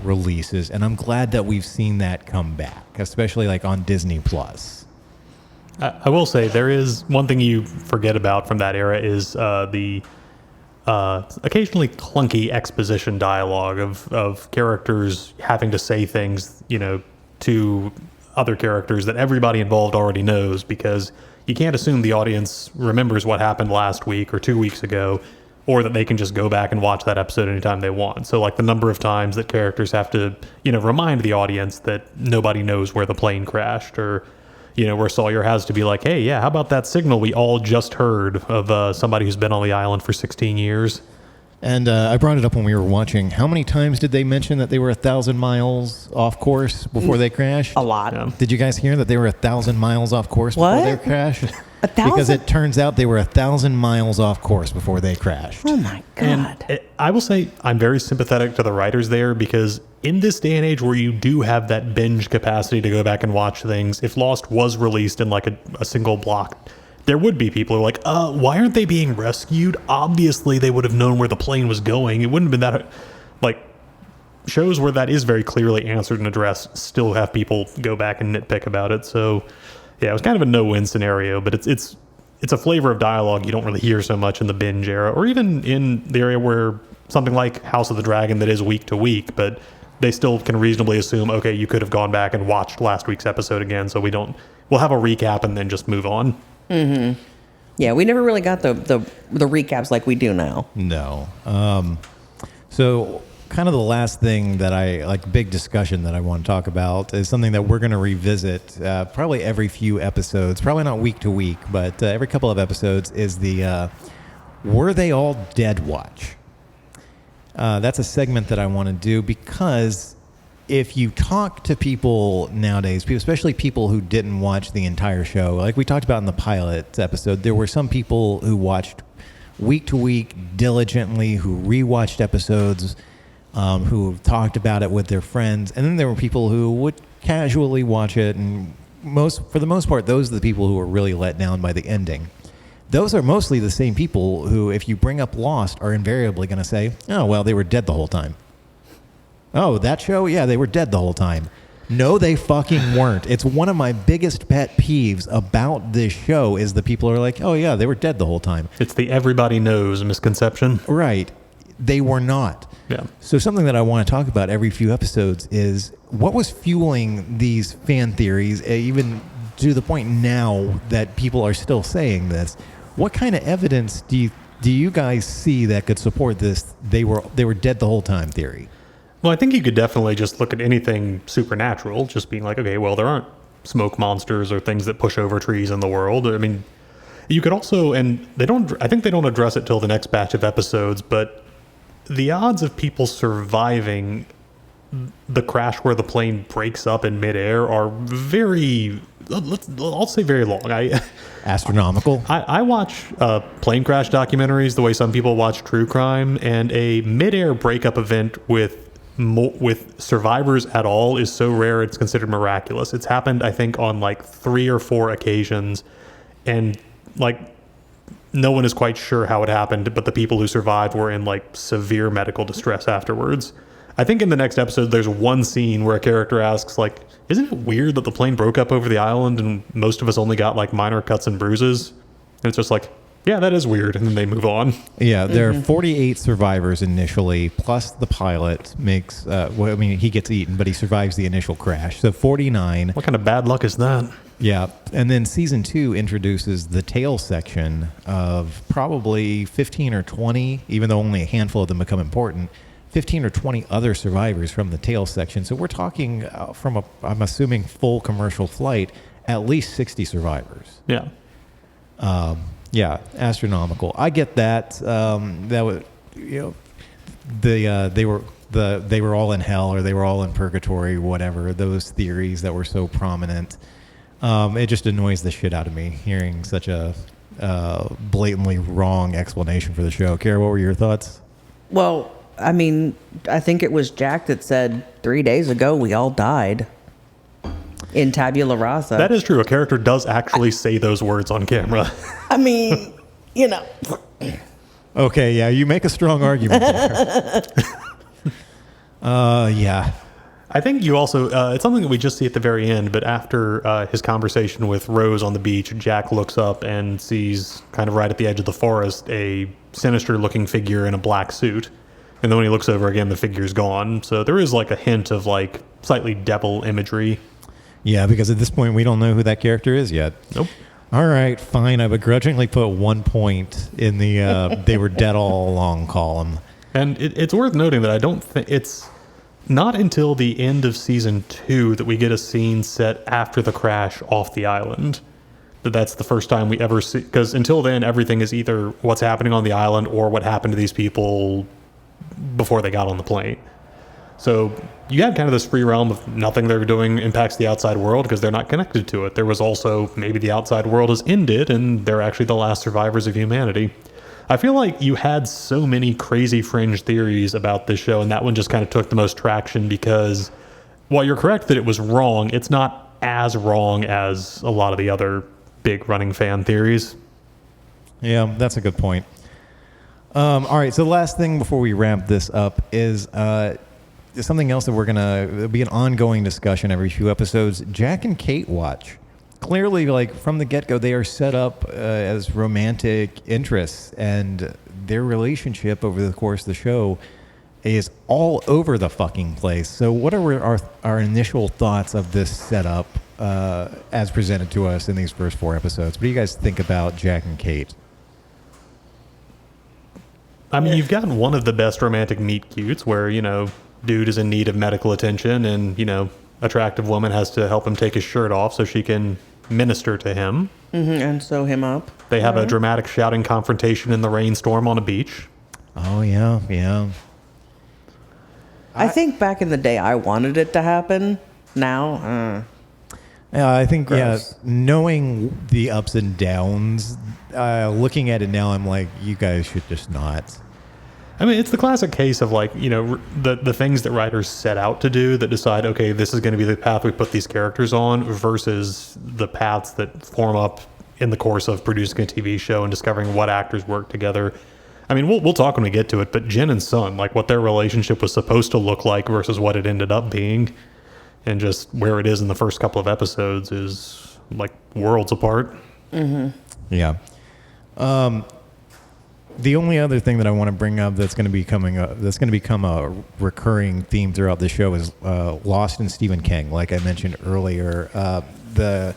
Speaker 1: releases, and I'm glad that we've seen that come back, especially like on Disney Plus.
Speaker 3: I will say there is one thing you forget about from that era is the occasionally clunky exposition dialogue of characters having to say things, to other characters that everybody involved already knows, because you can't assume the audience remembers what happened last week or 2 weeks ago, or that they can just go back and watch that episode anytime they want. So like the number of times that characters have to, remind the audience that nobody knows where the plane crashed, or, where Sawyer has to be like, hey, yeah, how about that signal we all just heard of somebody who's been on the island for 16 years?
Speaker 1: And I brought it up when we were watching. How many times did they mention that they were 1,000 miles off course before they crashed?
Speaker 2: A lot.
Speaker 3: Yeah.
Speaker 1: Did you guys hear that they were 1,000 miles off course before they crashed?
Speaker 2: 1,000?
Speaker 1: Because it turns out they were 1,000 miles off course before they crashed.
Speaker 2: Oh my God.
Speaker 3: And I will say I'm very sympathetic to the writers there, because in this day and age where you do have that binge capacity to go back and watch things, if Lost was released in like a single block, there would be people who are like, why aren't they being rescued? Obviously, they would have known where the plane was going. It wouldn't have been that... Like, shows where that is very clearly answered and addressed still have people go back and nitpick about it. So, yeah, it was kind of a no-win scenario, but it's a flavor of dialogue you don't really hear so much in the binge era, or even in the area where something like House of the Dragon that is week to week, but they still can reasonably assume, okay, you could have gone back and watched last week's episode again, so we'll have a recap and then just move on.
Speaker 2: Mm-hmm. Yeah, we never really got the recaps like we do now.
Speaker 1: No. So kind of the last thing that big discussion that I want to talk about is something that we're going to revisit probably every few episodes, probably not week to week, but every couple of episodes is the Were They All Dead watch. That's a segment that I want to do because if you talk to people nowadays, especially people who didn't watch the entire show, like we talked about in the pilot episode, there were some people who watched week to week diligently, who rewatched episodes, who talked about it with their friends, and then there were people who would casually watch it, and for the most part, those are the people who were really let down by the ending. Those are mostly the same people who, if you bring up Lost, are invariably going to say, oh, well, they were dead the whole time. Oh, that show? Yeah, they were dead the whole time. No, they fucking weren't. It's one of my biggest pet peeves about this show is the people are like, oh, yeah, they were dead the whole time.
Speaker 3: It's the everybody knows misconception.
Speaker 1: Right. They were not.
Speaker 3: Yeah.
Speaker 1: So something that I want to talk about every few episodes is what was fueling these fan theories, even to the point now that people are still saying this. What kind of evidence do you guys see that could support this they were dead the whole time theory?
Speaker 3: Well, I think you could definitely just look at anything supernatural, just being like, okay, well, there aren't smoke monsters or things that push over trees in the world. I mean, you could also, and I think they don't address it till the next batch of episodes, but the odds of people surviving the crash where the plane breaks up in midair are very, I'll say very long.
Speaker 1: Astronomical.
Speaker 3: I watch plane crash documentaries the way some people watch true crime, and a midair breakup event with survivors at all is so rare it's considered miraculous. It's happened, I think, on like 3 or 4 occasions, and like no one is quite sure how it happened, but the people who survived were in like severe medical distress afterwards. I think in the next episode there's one scene where a character asks like, isn't it weird that the plane broke up over the island and most of us only got like minor cuts and bruises? And it's just like, yeah, that is weird. And then they move on.
Speaker 1: Yeah, there are 48 survivors initially, plus the pilot makes, he gets eaten, but he survives the initial crash. So 49.
Speaker 3: What kind of bad luck is that?
Speaker 1: Yeah. And then season 2 introduces the tail section of probably 15 or 20, even though only a handful of them become important, 15 or 20 other survivors from the tail section. So we're talking I'm assuming full commercial flight, at least 60 survivors.
Speaker 3: Yeah.
Speaker 1: Yeah, astronomical. I get that. That was, they were all in hell or they were all in purgatory, whatever. Those theories that were so prominent. It just annoys the shit out of me hearing such a blatantly wrong explanation for the show. Kara, what were your thoughts?
Speaker 2: Well, I mean, I think it was Jack that said 3 days ago we all died in Tabula Rasa.
Speaker 3: That is true. A character does actually say those words on camera.
Speaker 2: I mean,
Speaker 1: Okay, yeah, you make a strong argument there. Yeah.
Speaker 3: I think you also, it's something that we just see at the very end, but after his conversation with Rose on the beach, Jack looks up and sees kind of right at the edge of the forest a sinister looking figure in a black suit. And then when he looks over again, the figure's gone. So there is like a hint of like slightly devil imagery. Yeah,
Speaker 1: because at this point we don't know who that character is yet.
Speaker 3: Nope.
Speaker 1: All right, fine. I begrudgingly put 1 point in the they were dead all along column.
Speaker 3: And it's worth noting that I don't think it's not until the end of season 2 that we get a scene set after the crash off the island. That's the first time we ever see, because until then everything is either what's happening on the island or what happened to these people before they got on the plane. So you have kind of this free realm of nothing they're doing impacts the outside world because they're not connected to it. There was also maybe the outside world has ended and they're actually the last survivors of humanity. I feel like you had so many crazy fringe theories about this show, and that one just kind of took the most traction because while you're correct that it was wrong, it's not as wrong as a lot of the other big running fan theories.
Speaker 1: Yeah, that's a good point. All right, so the last thing before we ramp this up is something else that it'll be an ongoing discussion every few episodes. Jack and Kate watch. Clearly, like from the get-go, they are set up as romantic interests, and their relationship over the course of the show is all over the fucking place. So what are our initial thoughts of this setup as presented to us in these first 4 episodes? What do you guys think about Jack and Kate?
Speaker 3: I mean, you've gotten one of the best romantic meet cutes where, dude is in need of medical attention and, attractive woman has to help him take his shirt off so she can minister to him.
Speaker 2: And sew him up.
Speaker 3: They have a dramatic shouting confrontation in the rainstorm on a beach.
Speaker 1: Oh, yeah, yeah.
Speaker 2: I think back in the day, I wanted it to happen. Now,
Speaker 1: Yeah, I think,
Speaker 2: Gross.
Speaker 1: knowing the ups and downs, looking at it now, I'm like, you guys should just not.
Speaker 3: I mean, it's the classic case of the things that writers set out to do that decide, okay, this is going to be the path we put these characters on versus the paths that form up in the course of producing a TV show and discovering what actors work together. I mean, we'll talk when we get to it, but Jin and Sun, what their relationship was supposed to look like versus what it ended up being, and just where it is in the first couple of episodes is worlds apart.
Speaker 1: Yeah. The only other thing that I want to bring up that's going to be that's going to become a recurring theme throughout the show is Lost in Stephen King. Like I mentioned earlier, the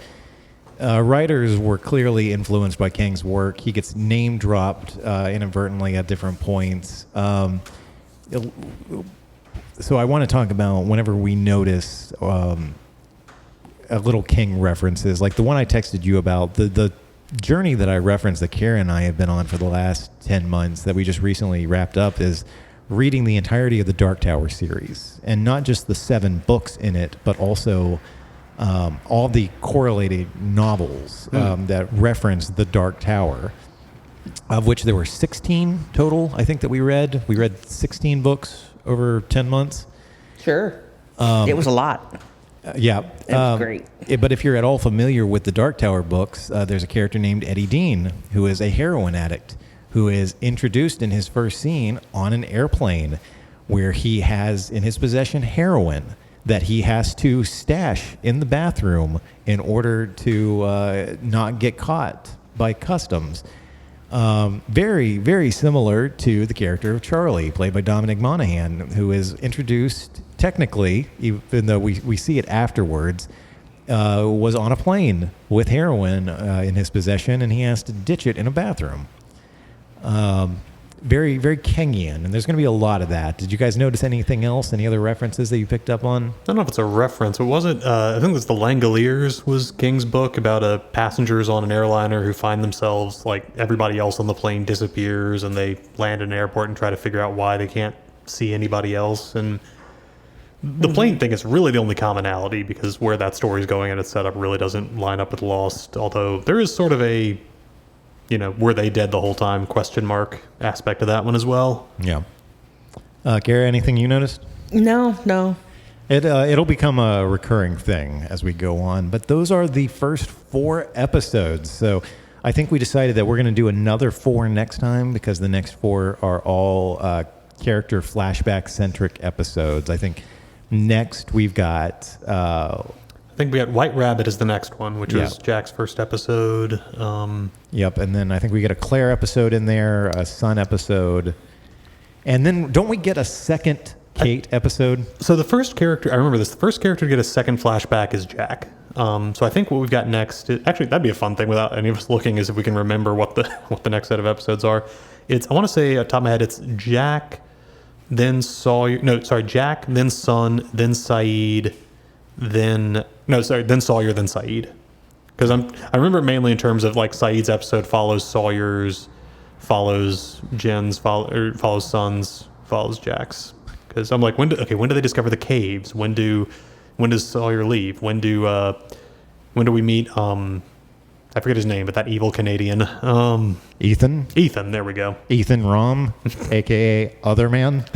Speaker 1: writers were clearly influenced by King's work. He gets name dropped inadvertently at different points. So I want to talk about whenever we notice a little King references, like the one I texted you about, the journey that I referenced that Cara and I have been on for the last 10 months that we just recently wrapped up is reading the entirety of the Dark Tower series, and not just the 7 books in it, but also all the correlated novels that reference the Dark Tower, of which there were 16 total, I think, that we read. We read 16 books over 10 months.
Speaker 2: sure. It was a lot.
Speaker 1: Yeah.
Speaker 2: It was great.
Speaker 1: But if you're at all familiar with the Dark Tower books, there's a character named Eddie Dean, who is a heroin addict, who is introduced in his first scene on an airplane where he has in his possession heroin that he has to stash in the bathroom in order to not get caught by customs. Very, very similar to the character of Charlie, played by Dominic Monaghan, who is introduced technically, even though we see it afterwards, was on a plane with heroin in his possession, and he has to ditch it in a bathroom. Very, very Kingian, and there's going to be a lot of that. Did you guys notice anything else? Any other references that you picked up on?
Speaker 3: I don't know if it's a reference, but was it? I think it's the Langoliers was King's book about passengers on an airliner who find themselves like everybody else on the plane disappears, and they land in an airport and try to figure out why they can't see anybody else. And the plane thing is really the only commonality because where that story is going and its setup really doesn't line up with Lost. Although there is sort of a were they dead the whole time? Question mark aspect of that one as well.
Speaker 1: Yeah. Cara, anything you noticed?
Speaker 2: No.
Speaker 1: It'll become a recurring thing as we go on. But those are the first 4 episodes. So I think we decided that we're going to do another 4 next time because the next 4 are all character flashback-centric episodes. I think next we've got...
Speaker 3: I think we got White Rabbit is the next one, which was Jack's first episode.
Speaker 1: Yep, and then I think we get a Claire episode in there, a Sun episode. And then don't we get a second Kate episode?
Speaker 3: So the first character, I remember this, the first character to get a second flashback is Jack. So I think what we've got next, actually that'd be a fun thing without any of us looking, is if we can remember what the next set of episodes are. I want to say off the top of my head, it's Jack, then Sawyer, Jack, then Sun, then Saeed, then Sawyer, then Saeed. Because I remember it mainly in terms of like Saeed's episode follows Sawyer's, follows Jen's, follows Sun's, follows Jack's. Because I'm like, when do they discover the caves? When does Sawyer leave? When do we meet? I forget his name, but that evil Canadian.
Speaker 1: Ethan.
Speaker 3: Ethan. There we go.
Speaker 1: Ethan Rom, a.k.a. Other Man,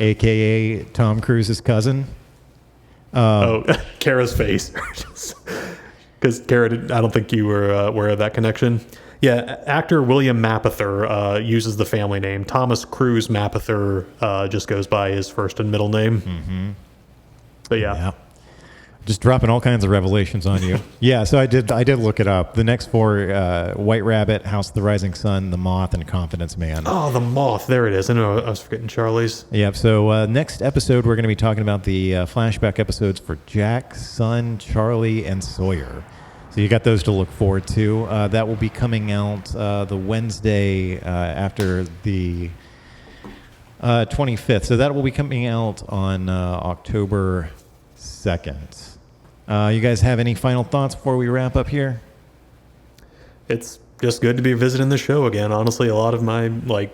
Speaker 1: a.k.a. Tom Cruise's cousin.
Speaker 3: Kara's face. Because Cara, I don't think you were aware of that connection. Yeah, actor William Mapother uses the family name. Thomas Cruise Mapother just goes by his first and middle name. Mm-hmm. But yeah.
Speaker 1: Just dropping all kinds of revelations on you. Yeah, so I did look it up. The next 4, White Rabbit, House of the Rising Sun, The Moth, and Confidence Man.
Speaker 3: Oh, The Moth. There it is. I know I was forgetting Charlie's.
Speaker 1: Yeah, so next episode, we're going to be talking about the flashback episodes for Jack, Sun, Charlie, and Sawyer. So you got those to look forward to. That will be coming out the Wednesday after the 25th. So that will be coming out on October 2nd. You guys have any final thoughts before we wrap up here?
Speaker 3: It's just good to be visiting the show again. Honestly, a lot of my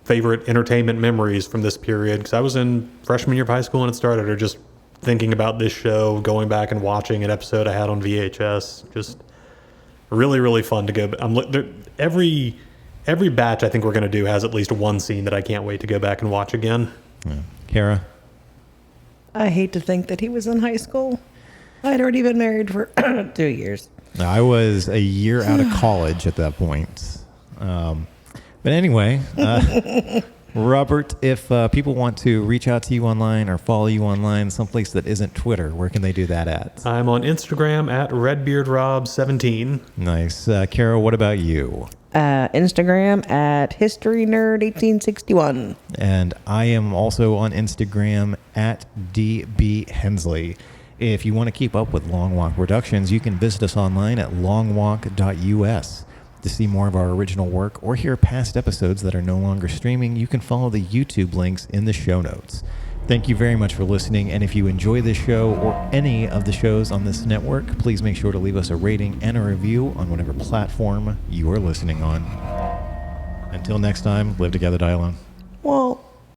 Speaker 3: favorite entertainment memories from this period, because I was in freshman year of high school when it started, are just thinking about this show, going back and watching an episode I had on VHS. Just really, really fun to go. Every batch I think we're going to do has at least one scene that I can't wait to go back and watch again.
Speaker 1: Yeah. Cara?
Speaker 2: I hate to think that he was in high school. I'd already been married for 2 years.
Speaker 1: I was a year out of college at that point. But anyway, Robert, if people want to reach out to you online or follow you online, someplace that isn't Twitter, where can they do that at?
Speaker 3: I'm on Instagram at RedbeardRob17.
Speaker 1: Nice. Cara, what about you?
Speaker 2: Instagram at HistoryNerd1861.
Speaker 1: And I am also on Instagram at DB Hensley. If you want to keep up with Long Walk Productions, you can visit us online at longwalk.us. To see more of our original work or hear past episodes that are no longer streaming, you can follow the YouTube links in the show notes. Thank you very much for listening, and if you enjoy this show or any of the shows on this network, please make sure to leave us a rating and a review on whatever platform you are listening on. Until next time, live together, die alone.
Speaker 2: Well,